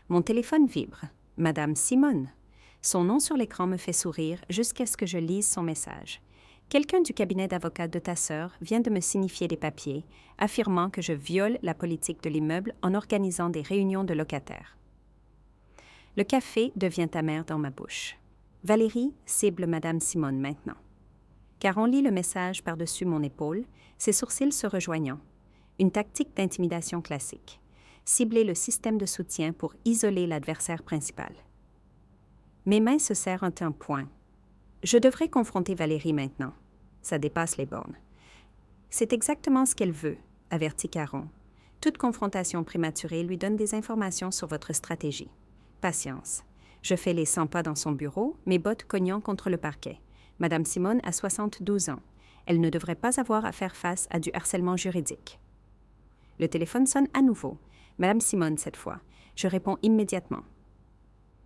Mon téléphone vibre. Madame Simone. Son nom sur l'écran me fait sourire jusqu'à ce que je lise son message. Quelqu'un du cabinet d'avocat de ta sœur vient de me signifier des papiers, affirmant que je viole la politique de l'immeuble en organisant des réunions de locataires. Le café devient amer dans ma bouche. Valérie cible Madame Simone maintenant. Caron lit le message par-dessus mon épaule, ses sourcils se rejoignant. Une tactique d'intimidation classique. Cibler le système de soutien pour isoler l'adversaire principal. Mes mains se serrent en un poing. Je devrais confronter Valérie maintenant. Ça dépasse les bornes. C'est exactement ce qu'elle veut, avertit Caron. Toute confrontation prématurée lui donne des informations sur votre stratégie. Patience. Je fais les 100 pas dans son bureau, mes bottes cognant contre le parquet. Madame Simone a 72 ans. Elle ne devrait pas avoir à faire face à du harcèlement juridique. Le téléphone sonne à nouveau. Madame Simone, cette fois. Je réponds immédiatement.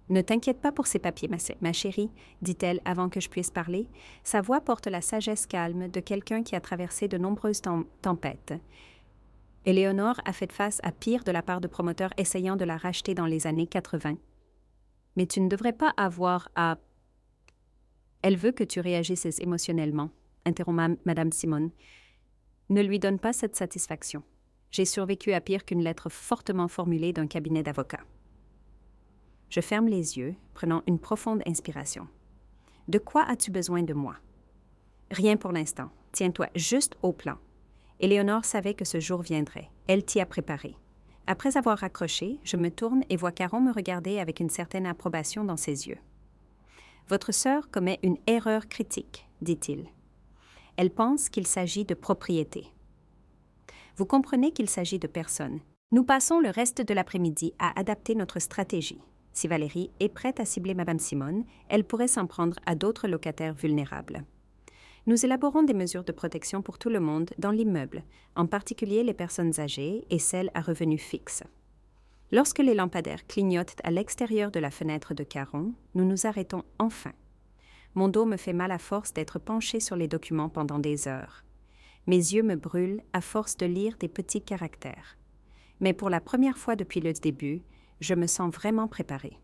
« Ne t'inquiète pas pour ces papiers, ma chérie, dit-elle avant que je puisse parler. Sa voix porte la sagesse calme de quelqu'un qui a traversé de nombreuses tempêtes. Éléonore a fait face à pire de la part de promoteurs essayant de la racheter dans les années 80. Mais tu ne devrais pas avoir à... Elle veut que tu réagisses émotionnellement, interrompt Madame Simone. Ne lui donne pas cette satisfaction. J'ai survécu à pire qu'une lettre fortement formulée d'un cabinet d'avocats. Je ferme les yeux, prenant une profonde inspiration. De quoi as-tu besoin de moi? Rien pour l'instant. Tiens-toi juste au plan. Éléonore savait que ce jour viendrait. Elle t'y a préparé. Après avoir raccroché, je me tourne et vois Caron me regarder avec une certaine approbation dans ses yeux. Votre sœur commet une erreur critique, dit-il. Elle pense qu'il s'agit de propriété. Vous comprenez qu'il s'agit de personnes. Nous passons le reste de l'après-midi à adapter notre stratégie. Si Valérie est prête à cibler Madame Simone, elle pourrait s'en prendre à d'autres locataires vulnérables. Nous élaborons des mesures de protection pour tout le monde dans l'immeuble, en particulier les personnes âgées et celles à revenus fixes. Lorsque les lampadaires clignotent à l'extérieur de la fenêtre de Caron, nous nous arrêtons enfin. Mon dos me fait mal à force d'être penché sur les documents pendant des heures. Mes yeux me brûlent à force de lire des petits caractères. Mais pour la première fois depuis le début, je me sens vraiment préparée.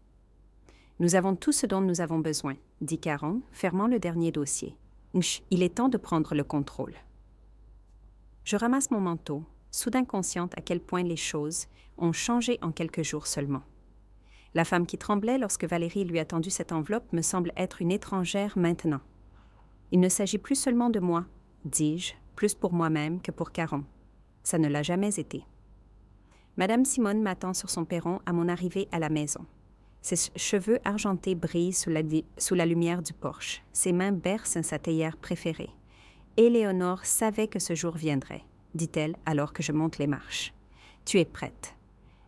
Nous avons tout ce dont nous avons besoin, dit Caron, fermant le dernier dossier. Il est temps de prendre le contrôle. Je ramasse mon manteau, soudain consciente à quel point les choses ont changé en quelques jours seulement. La femme qui tremblait lorsque Valérie lui a tendu cette enveloppe me semble être une étrangère maintenant. Il ne s'agit plus seulement de moi, dis-je, plus pour moi-même que pour Caron. Ça ne l'a jamais été. Madame Simone m'attend sur son perron à mon arrivée à la maison. Ses cheveux argentés brillent sous la lumière du porche. Ses mains bercent sa théière préférée. Éléonore savait que ce jour viendrait, dit-elle alors que je monte les marches. Tu es prête.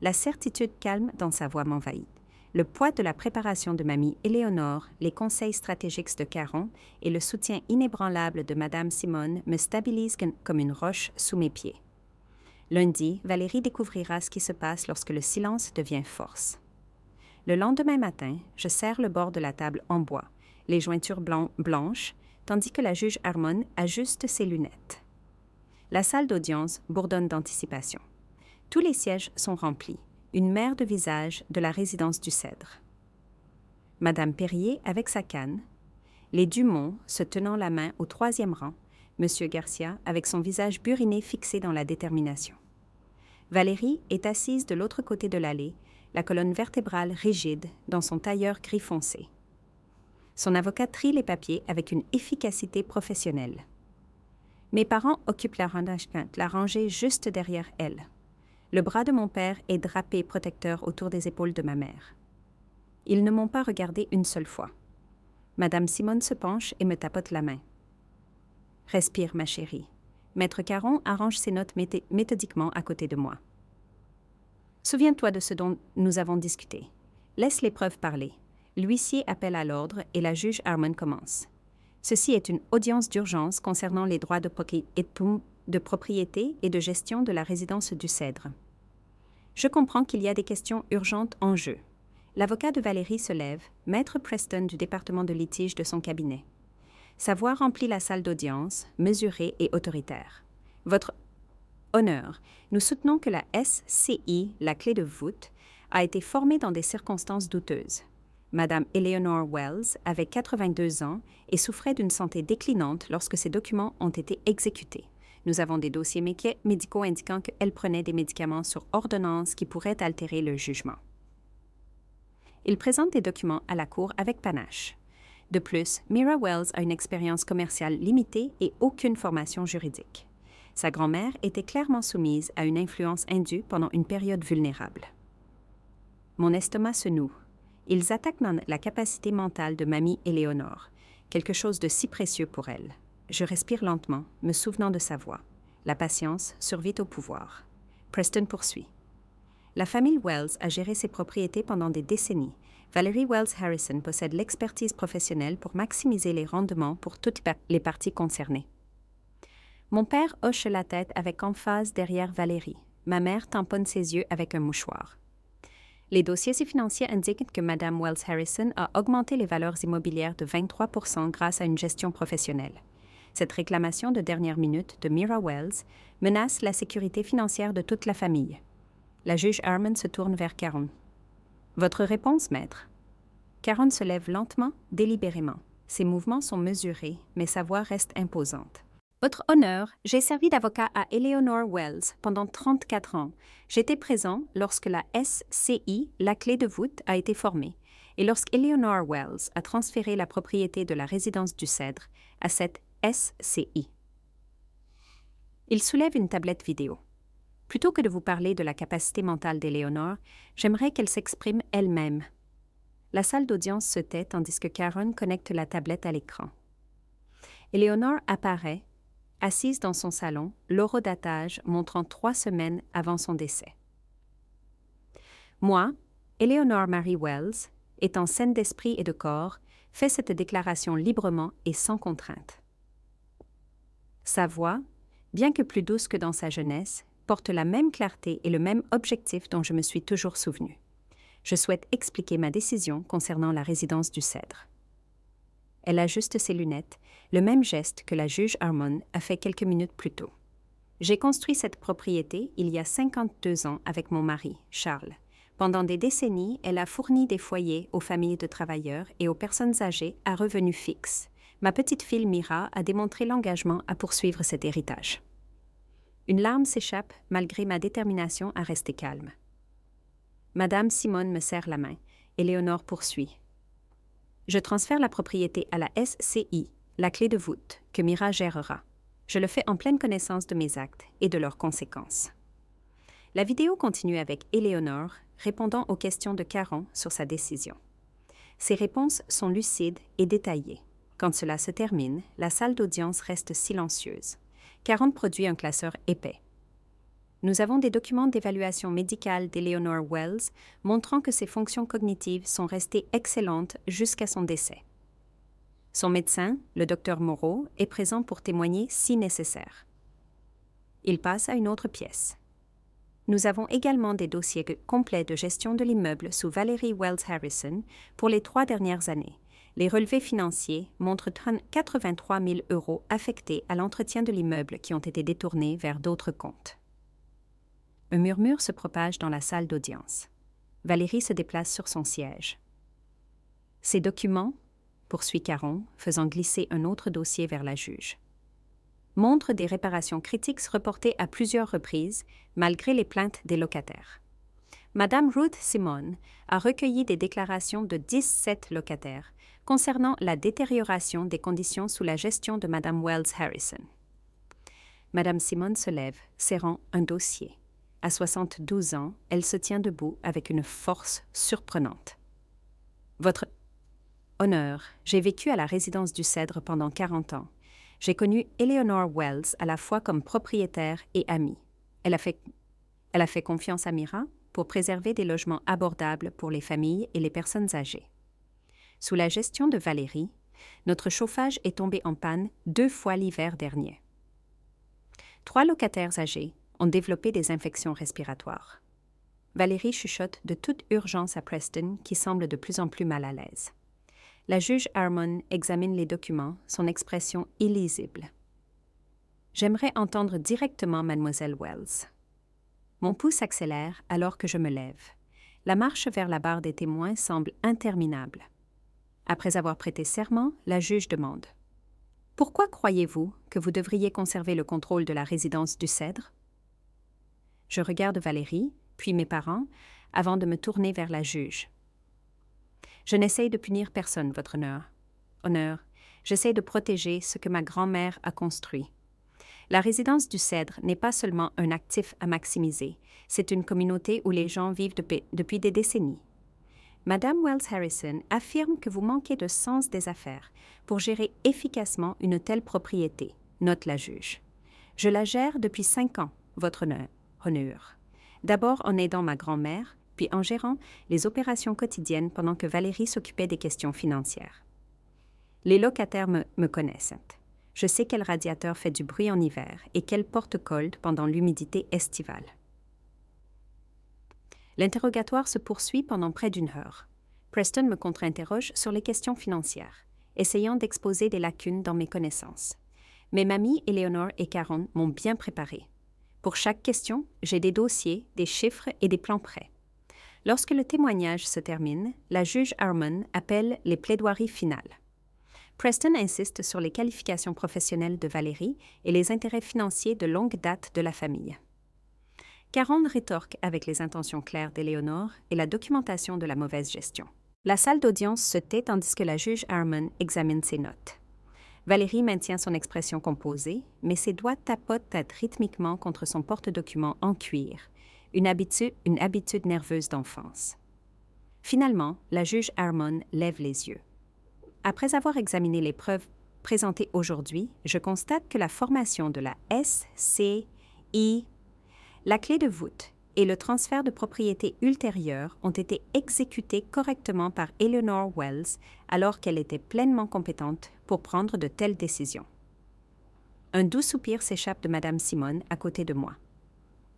La certitude calme dans sa voix m'envahit. Le poids de la préparation de mamie Éléonore, les conseils stratégiques de Caron et le soutien inébranlable de Madame Simone me stabilisent comme une roche sous mes pieds. Lundi, Valérie découvrira ce qui se passe lorsque le silence devient force. Le lendemain matin, je serre le bord de la table en bois, les jointures blanches, tandis que la juge Harmon ajuste ses lunettes. La salle d'audience bourdonne d'anticipation. Tous les sièges sont remplis, une mer de visages de la résidence du Cèdre. Madame Perrier avec sa canne, les Dumont se tenant la main au 3e rang, Monsieur Garcia avec son visage buriné fixé dans la détermination. Valérie est assise de l'autre côté de l'allée, la colonne vertébrale rigide dans son tailleur gris foncé. Son avocat trie les papiers avec une efficacité professionnelle. Mes parents occupent la rangée juste derrière elle. Le bras de mon père est drapé protecteur autour des épaules de ma mère. Ils ne m'ont pas regardé une seule fois. Madame Simone se penche et me tapote la main. « Respire, ma chérie. » Maître Caron arrange ses notes méthodiquement à côté de moi. « Souviens-toi de ce dont nous avons discuté. Laisse les preuves parler. » L'huissier appelle à l'ordre et la juge Harmon commence. Ceci est une audience d'urgence concernant les droits de propriété et de gestion de la résidence du Cèdre. Je comprends qu'il y a des questions urgentes en jeu. L'avocat de Valérie se lève, maître Preston du département de litige de son cabinet. Sa voix remplit la salle d'audience, mesurée et autoritaire. Votre honneur, nous soutenons que la SCI, la clé de voûte, a été formée dans des circonstances douteuses. Madame Eleanor Wells avait 82 ans et souffrait d'une santé déclinante lorsque ces documents ont été exécutés. Nous avons des dossiers médicaux indiquant qu'elle prenait des médicaments sur ordonnance qui pourraient altérer le jugement. Il présente des documents à la Cour avec panache. De plus, Mira Wells a une expérience commerciale limitée et aucune formation juridique. Sa grand-mère était clairement soumise à une influence indue pendant une période vulnérable. Mon estomac se noue. Ils attaquent la capacité mentale de mamie Éléonore, quelque chose de si précieux pour elle. Je respire lentement, me souvenant de sa voix. La patience survit au pouvoir. Preston poursuit. La famille Wells a géré ses propriétés pendant des décennies. Valerie Wells Harrison possède l'expertise professionnelle pour maximiser les rendements pour toutes les parties concernées. Mon père hoche la tête avec emphase derrière Valérie. Ma mère tamponne ses yeux avec un mouchoir. Les dossiers financiers indiquent que Mme Wells Harrison a augmenté les valeurs immobilières de 23 % grâce à une gestion professionnelle. Cette réclamation de dernière minute de Mira Wells menace la sécurité financière de toute la famille. La juge Harmon se tourne vers Caron. Votre réponse, maître? Caron se lève lentement, délibérément. Ses mouvements sont mesurés, mais sa voix reste imposante. Votre honneur, j'ai servi d'avocat à Eleanor Wells pendant 34 ans. J'étais présent lorsque la SCI, la clé de voûte, a été formée, et lorsqu'Eleanor Wells a transféré la propriété de la résidence du Cèdre à cette SCI. Il soulève une tablette vidéo. Plutôt que de vous parler de la capacité mentale d'Éléonore, j'aimerais qu'elle s'exprime elle-même. La salle d'audience se tait tandis que Caron connecte la tablette à l'écran. Éléonore apparaît, assise dans son salon, l'horodatage montrant 3 semaines avant son décès. Moi, Éléonore Mary Wells, étant saine d'esprit et de corps, fais cette déclaration librement et sans contrainte. Sa voix, bien que plus douce que dans sa jeunesse, porte la même clarté et le même objectif dont je me suis toujours souvenu. Je souhaite expliquer ma décision concernant la résidence du Cèdre. Elle ajuste ses lunettes, le même geste que la juge Harmon a fait quelques minutes plus tôt. J'ai construit cette propriété il y a 52 ans avec mon mari, Charles. Pendant des décennies, elle a fourni des foyers aux familles de travailleurs et aux personnes âgées à revenus fixes. Ma petite fille Mira a démontré l'engagement à poursuivre cet héritage. Une larme s'échappe malgré ma détermination à rester calme. Madame Simone me serre la main. Éléonore poursuit. Je transfère la propriété à la SCI, la clé de voûte, que Mira gérera. Je le fais en pleine connaissance de mes actes et de leurs conséquences. La vidéo continue avec Éléonore répondant aux questions de Caron sur sa décision. Ses réponses sont lucides et détaillées. Quand cela se termine, la salle d'audience reste silencieuse. Caron produit un classeur épais. Nous avons des documents d'évaluation médicale d'Éléonore Wells montrant que ses fonctions cognitives sont restées excellentes jusqu'à son décès. Son médecin, le docteur Moreau, est présent pour témoigner si nécessaire. Il passe à une autre pièce. Nous avons également des dossiers complets de gestion de l'immeuble sous Valerie Wells Harrison pour les 3 dernières années. Les relevés financiers montrent 83 000 € affectés à l'entretien de l'immeuble qui ont été détournés vers d'autres comptes. Un murmure se propage dans la salle d'audience. Valérie se déplace sur son siège. Ces documents, poursuit Caron, faisant glisser un autre dossier vers la juge, montrent des réparations critiques reportées à plusieurs reprises, malgré les plaintes des locataires. Madame Ruth Simone a recueilli des déclarations de 17 locataires concernant la détérioration des conditions sous la gestion de Madame Wells Harrison. Madame Simone se lève, serrant un dossier. À 72 ans, elle se tient debout avec une force surprenante. Votre honneur, j'ai vécu à la résidence du Cèdre pendant 40 ans. J'ai connu Éléonore Wells à la fois comme propriétaire et amie. Elle a fait confiance à Mira pour préserver des logements abordables pour les familles et les personnes âgées. Sous la gestion de Valérie, notre chauffage est tombé en panne 2 fois l'hiver dernier. 3 locataires âgés ont développé des infections respiratoires. Valérie chuchote de toute urgence à Preston, qui semble de plus en plus mal à l'aise. La juge Harmon examine les documents, son expression illisible. J'aimerais entendre directement Mademoiselle Wells. Mon pouls s'accélère alors que je me lève. La marche vers la barre des témoins semble interminable. Après avoir prêté serment, la juge demande « Pourquoi croyez-vous que vous devriez conserver le contrôle de la résidence du Cèdre ?» Je regarde Valérie, puis mes parents, avant de me tourner vers la juge. « Je n'essaye de punir personne, votre honneur. J'essaie de protéger ce que ma grand-mère a construit. La résidence du Cèdre n'est pas seulement un actif à maximiser, c'est une communauté où les gens vivent depuis des décennies. Madame Wells Harrison affirme que vous manquez de sens des affaires pour gérer efficacement une telle propriété, note la juge. Je la gère depuis 5 ans, votre honneur. D'abord en aidant ma grand-mère, puis en gérant les opérations quotidiennes pendant que Valérie s'occupait des questions financières. Les locataires me connaissent. Je sais quel radiateur fait du bruit en hiver et quel porte-colle pendant l'humidité estivale. L'interrogatoire se poursuit pendant près d'1 heure. Preston me contre-interroge sur les questions financières, essayant d'exposer des lacunes dans mes connaissances. Mes mamies Eleanor et Karen m'ont bien préparé. Pour chaque question, j'ai des dossiers, des chiffres et des plans prêts. Lorsque le témoignage se termine, la juge Harmon appelle les plaidoiries finales. Preston insiste sur les qualifications professionnelles de Valérie et les intérêts financiers de longue date de la famille. Karen rétorque avec les intentions claires d'Éléonore et la documentation de la mauvaise gestion. La salle d'audience se tait tandis que la juge Harmon examine ses notes. Valérie maintient son expression composée, mais ses doigts tapotent rythmiquement contre son porte-document en cuir, une habitude nerveuse d'enfance. Finalement, la juge Harmon lève les yeux. Après avoir examiné les preuves présentées aujourd'hui, je constate que la formation de la SCI, la clé de voûte et le transfert de propriété ultérieur ont été exécutés correctement par Eleanor Wells alors qu'elle était pleinement compétente pour prendre de telles décisions. Un doux soupir s'échappe de Madame Simone à côté de moi.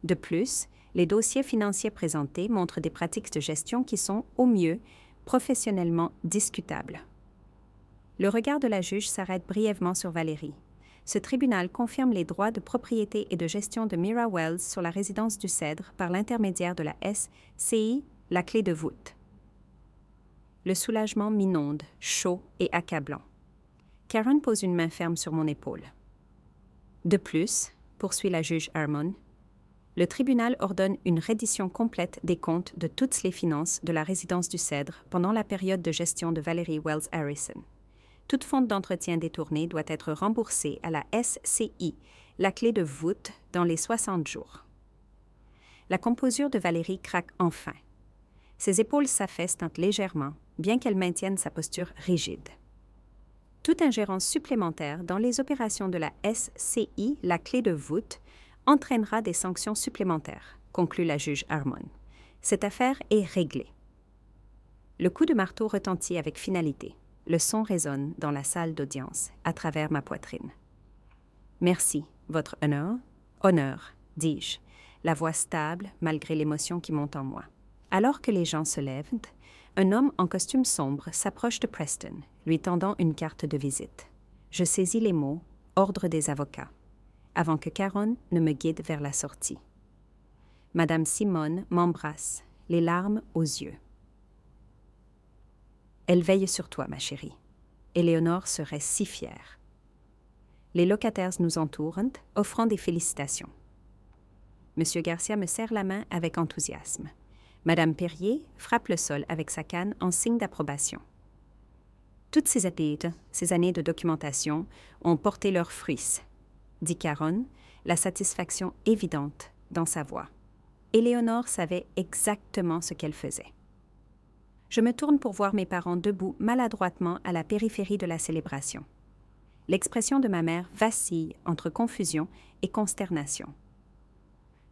De plus, les dossiers financiers présentés montrent des pratiques de gestion qui sont, au mieux, professionnellement discutables. Le regard de la juge s'arrête brièvement sur Valérie. Ce tribunal confirme les droits de propriété et de gestion de Myra Wells sur la résidence du Cèdre par l'intermédiaire de la SCI, la clé de voûte. Le soulagement m'inonde, chaud et accablant. Karen pose une main ferme sur mon épaule. De plus, poursuit la juge Harmon, le tribunal ordonne une reddition complète des comptes de toutes les finances de la résidence du Cèdre pendant la période de gestion de Valérie Wells Harrison. Toute fonte d'entretien détournée doit être remboursée à la SCI, la clé de voûte, dans les 60 jours. La composure de Valérie craque enfin. Ses épaules s'affaissent légèrement, bien qu'elle maintienne sa posture rigide. Toute ingérence supplémentaire dans les opérations de la SCI, la clé de voûte, entraînera des sanctions supplémentaires, conclut la juge Harmon. Cette affaire est réglée. Le coup de marteau retentit avec finalité. Le son résonne dans la salle d'audience, à travers ma poitrine. « Merci, votre honneur, dis-je, la voix stable malgré l'émotion qui monte en moi. » Alors que les gens se lèvent, un homme en costume sombre s'approche de Preston, lui tendant une carte de visite. Je saisis les mots « Ordre des avocats » avant que Karen ne me guide vers la sortie. Madame Simone m'embrasse, les larmes aux yeux. Elle veille sur toi, ma chérie. Éléonore serait si fière. Les locataires nous entourent, offrant des félicitations. Monsieur Garcia me serre la main avec enthousiasme. Madame Perrier frappe le sol avec sa canne en signe d'approbation. Toutes ces années de documentation ont porté leurs fruits, dit Karen, la satisfaction évidente dans sa voix. Éléonore savait exactement ce qu'elle faisait. Je me tourne pour voir mes parents debout maladroitement à la périphérie de la célébration. L'expression de ma mère vacille entre confusion et consternation.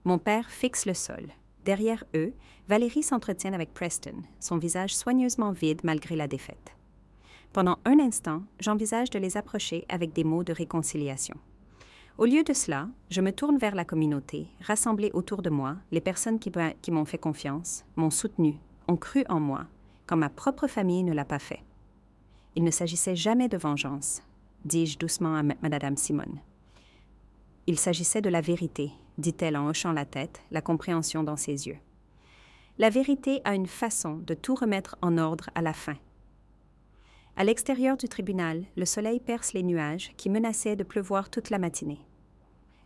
Mon père fixe le sol. Derrière eux, Valérie s'entretient avec Preston, son visage soigneusement vide malgré la défaite. Pendant un instant, j'envisage de les approcher avec des mots de réconciliation. Au lieu de cela, je me tourne vers la communauté, rassemblée autour de moi, les personnes qui m'ont fait confiance, m'ont soutenu, ont cru en moi, quand ma propre famille ne l'a pas fait. Il ne s'agissait jamais de vengeance, dis-je doucement à Madame Simone. Il s'agissait de la vérité, dit-elle en hochant la tête, la compréhension dans ses yeux. La vérité a une façon de tout remettre en ordre à la fin. À l'extérieur du tribunal, le soleil perce les nuages qui menaçaient de pleuvoir toute la matinée.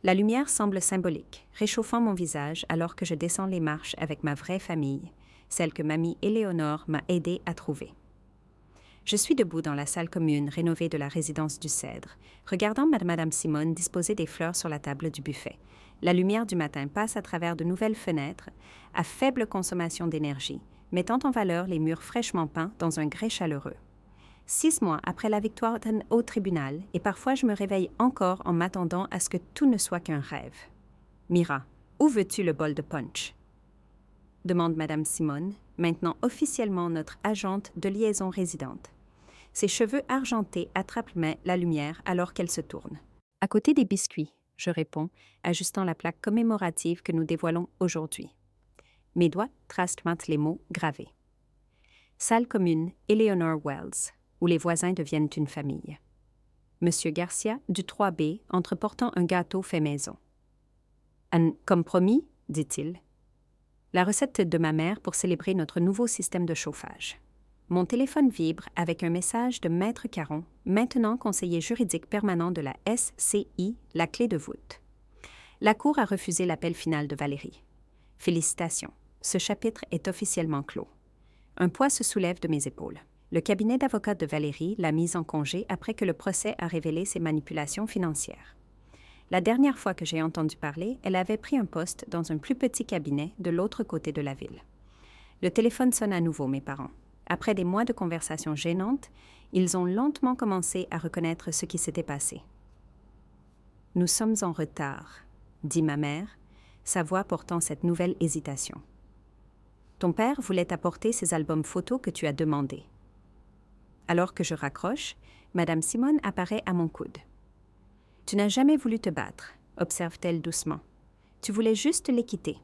La lumière semble symbolique, réchauffant mon visage alors que je descends les marches avec ma vraie famille, celle que mamie Éléonore m'a aidée à trouver. Je suis debout dans la salle commune rénovée de la résidence du Cèdre, regardant Madame Simone disposer des fleurs sur la table du buffet. La lumière du matin passe à travers de nouvelles fenêtres, à faible consommation d'énergie, mettant en valeur les murs fraîchement peints dans un grès chaleureux. 6 mois après la victoire au tribunal, et parfois je me réveille encore en m'attendant à ce que tout ne soit qu'un rêve. « Mira, où veux-tu le bol de punch ?» demande Madame Simone, maintenant officiellement notre agente de liaison résidente. Ses cheveux argentés attrapent la lumière alors qu'elle se tourne. « À côté des biscuits », je réponds, ajustant la plaque commémorative que nous dévoilons aujourd'hui. Mes doigts tracent les mots gravés. Salle commune Eleanor Wells, où les voisins deviennent une famille. Monsieur Garcia, du 3B, entreportant un gâteau fait maison. « Comme promis, dit-il. La recette de ma mère pour célébrer notre nouveau système de chauffage. Mon téléphone vibre avec un message de Maître Caron, maintenant conseiller juridique permanent de la SCI, la clé de voûte. La Cour a refusé l'appel final de Valérie. Félicitations, ce chapitre est officiellement clos. Un poids se soulève de mes épaules. Le cabinet d'avocats de Valérie l'a mise en congé après que le procès a révélé ses manipulations financières. La dernière fois que j'ai entendu parler, elle avait pris un poste dans un plus petit cabinet de l'autre côté de la ville. Le téléphone sonne à nouveau, mes parents. Après des mois de conversations gênantes, ils ont lentement commencé à reconnaître ce qui s'était passé. « Nous sommes en retard », dit ma mère, sa voix portant cette nouvelle hésitation. « Ton père voulait apporter ces albums photos que tu as demandés. » Alors que je raccroche, Madame Simone apparaît à mon coude. « Tu n'as jamais voulu te battre, » observe-t-elle doucement. « Tu voulais juste les quitter. »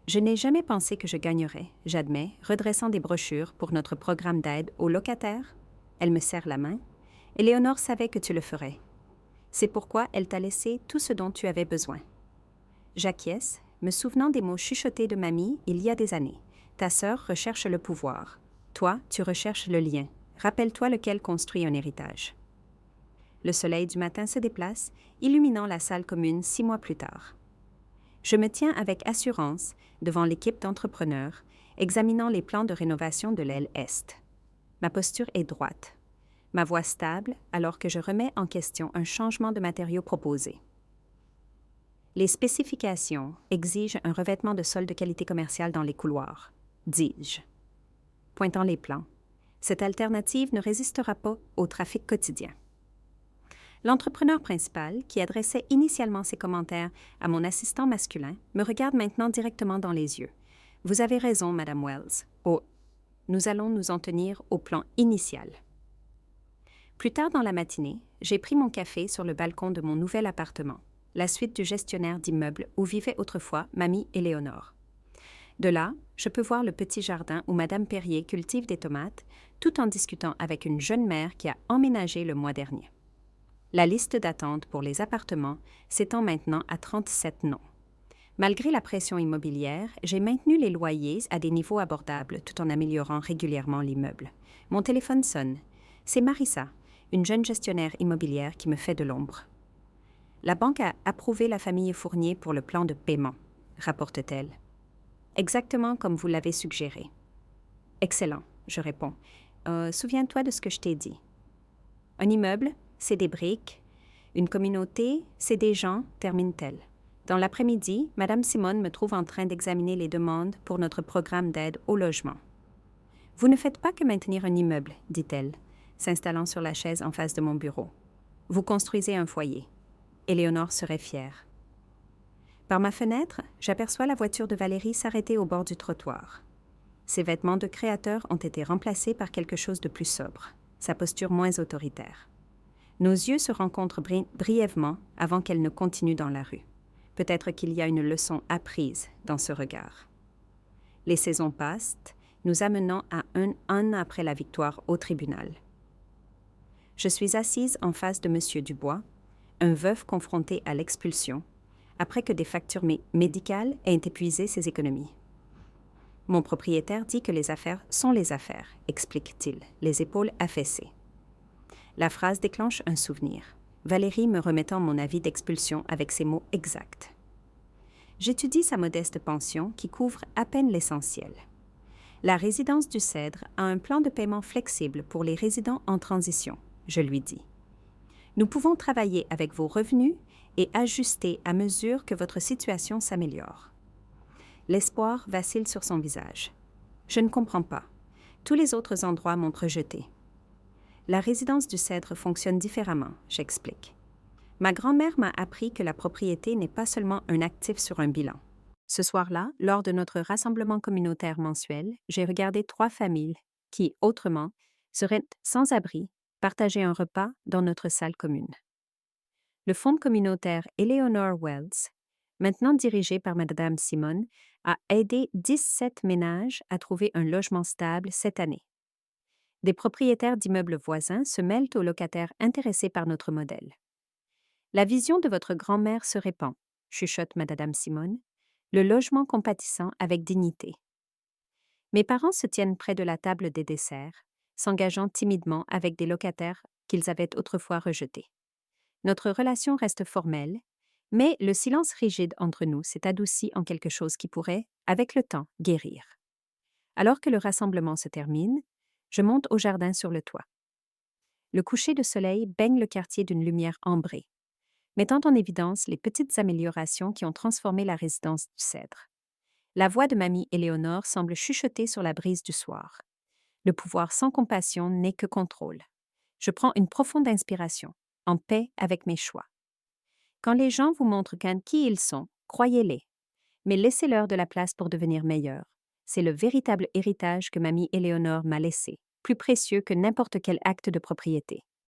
Je n'ai jamais pensé que je gagnerais, j'admets, redressant des brochures pour notre programme d'aide aux locataires. Elle me serre la main. Éléonore savait que tu le ferais. C'est pourquoi elle t'a laissé tout ce dont tu avais besoin. J'acquiesce, me souvenant des mots chuchotés de mamie il y a des années. Ta sœur recherche le pouvoir. Toi, tu recherches le lien. Rappelle-toi lequel construit un héritage. Le soleil du matin se déplace, illuminant la salle commune 6 mois plus tard. Je me tiens avec assurance devant l'équipe d'entrepreneurs, examinant les plans de rénovation de l'aile Est. Ma posture est droite, ma voix stable alors que je remets en question un changement de matériaux proposé. Les spécifications exigent un revêtement de sol de qualité commerciale dans les couloirs, dis-je, pointant les plans. Cette alternative ne résistera pas au trafic quotidien. L'entrepreneur principal, qui adressait initialement ses commentaires à mon assistant masculin, me regarde maintenant directement dans les yeux. « Vous avez raison, Madame Wells. Oh, nous allons nous en tenir au plan initial. » Plus tard dans la matinée, j'ai pris mon café sur le balcon de mon nouvel appartement, la suite du gestionnaire d'immeuble où vivait autrefois mamie Éléonore. De là, je peux voir le petit jardin où Madame Perrier cultive des tomates, tout en discutant avec une jeune mère qui a emménagé le mois dernier. La liste d'attente pour les appartements s'étend maintenant à 37 noms. Malgré la pression immobilière, j'ai maintenu les loyers à des niveaux abordables tout en améliorant régulièrement l'immeuble. Mon téléphone sonne. C'est Marissa, une jeune gestionnaire immobilière qui me fait de l'ombre. La banque a approuvé la famille Fournier pour le plan de paiement, rapporte-t-elle. Exactement comme vous l'avez suggéré. Excellent, je réponds. Souviens-toi de ce que je t'ai dit. Un immeuble, c'est des briques. Une communauté, c'est des gens, termine-t-elle. Dans l'après-midi, Madame Simone me trouve en train d'examiner les demandes pour notre programme d'aide au logement. « Vous ne faites pas que maintenir un immeuble, dit-elle, s'installant sur la chaise en face de mon bureau. Vous construisez un foyer. Éléonore serait fière. » Par ma fenêtre, j'aperçois la voiture de Valérie s'arrêter au bord du trottoir. Ses vêtements de créateur ont été remplacés par quelque chose de plus sobre, sa posture moins autoritaire. Nos yeux se rencontrent brièvement avant qu'elle ne continue dans la rue. Peut-être qu'il y a une leçon apprise dans ce regard. Les saisons passent, nous amenant à un an après la victoire au tribunal. Je suis assise en face de M. Dubois, un veuf confronté à l'expulsion, après que des factures médicales aient épuisé ses économies. Mon propriétaire dit que les affaires sont les affaires, explique-t-il, les épaules affaissées. La phrase déclenche un souvenir. Valérie me remettant mon avis d'expulsion avec ces mots exacts. J'étudie sa modeste pension qui couvre à peine l'essentiel. La résidence du Cèdre a un plan de paiement flexible pour les résidents en transition, je lui dis. Nous pouvons travailler avec vos revenus et ajuster à mesure que votre situation s'améliore. L'espoir vacille sur son visage. Je ne comprends pas. Tous les autres endroits m'ont rejeté. La résidence du Cèdre fonctionne différemment, j'explique. Ma grand-mère m'a appris que la propriété n'est pas seulement un actif sur un bilan. Ce soir-là, lors de notre rassemblement communautaire mensuel, j'ai regardé 3 familles qui, autrement, seraient sans abri, partager un repas dans notre salle commune. Le fonds communautaire Eleanor Wells, maintenant dirigé par Mme Simone, a aidé 17 ménages à trouver un logement stable cette année. Des propriétaires d'immeubles voisins se mêlent aux locataires intéressés par notre modèle. La vision de votre grand-mère se répand, chuchote Mme Simone, le logement compatissant avec dignité. Mes parents se tiennent près de la table des desserts, s'engageant timidement avec des locataires qu'ils avaient autrefois rejetés. Notre relation reste formelle, mais le silence rigide entre nous s'est adouci en quelque chose qui pourrait, avec le temps, guérir. Alors que le rassemblement se termine, je monte au jardin sur le toit. Le coucher de soleil baigne le quartier d'une lumière ambrée, mettant en évidence les petites améliorations qui ont transformé la résidence du Cèdre. La voix de mamie Éléonore semble chuchoter sur la brise du soir. Le pouvoir sans compassion n'est que contrôle. Je prends une profonde inspiration, en paix avec mes choix. Quand les gens vous montrent qui ils sont, croyez-les, mais laissez-leur de la place pour devenir meilleurs. C'est le véritable héritage que mamie Éléonore m'a laissé, plus précieux que n'importe quel acte de propriété.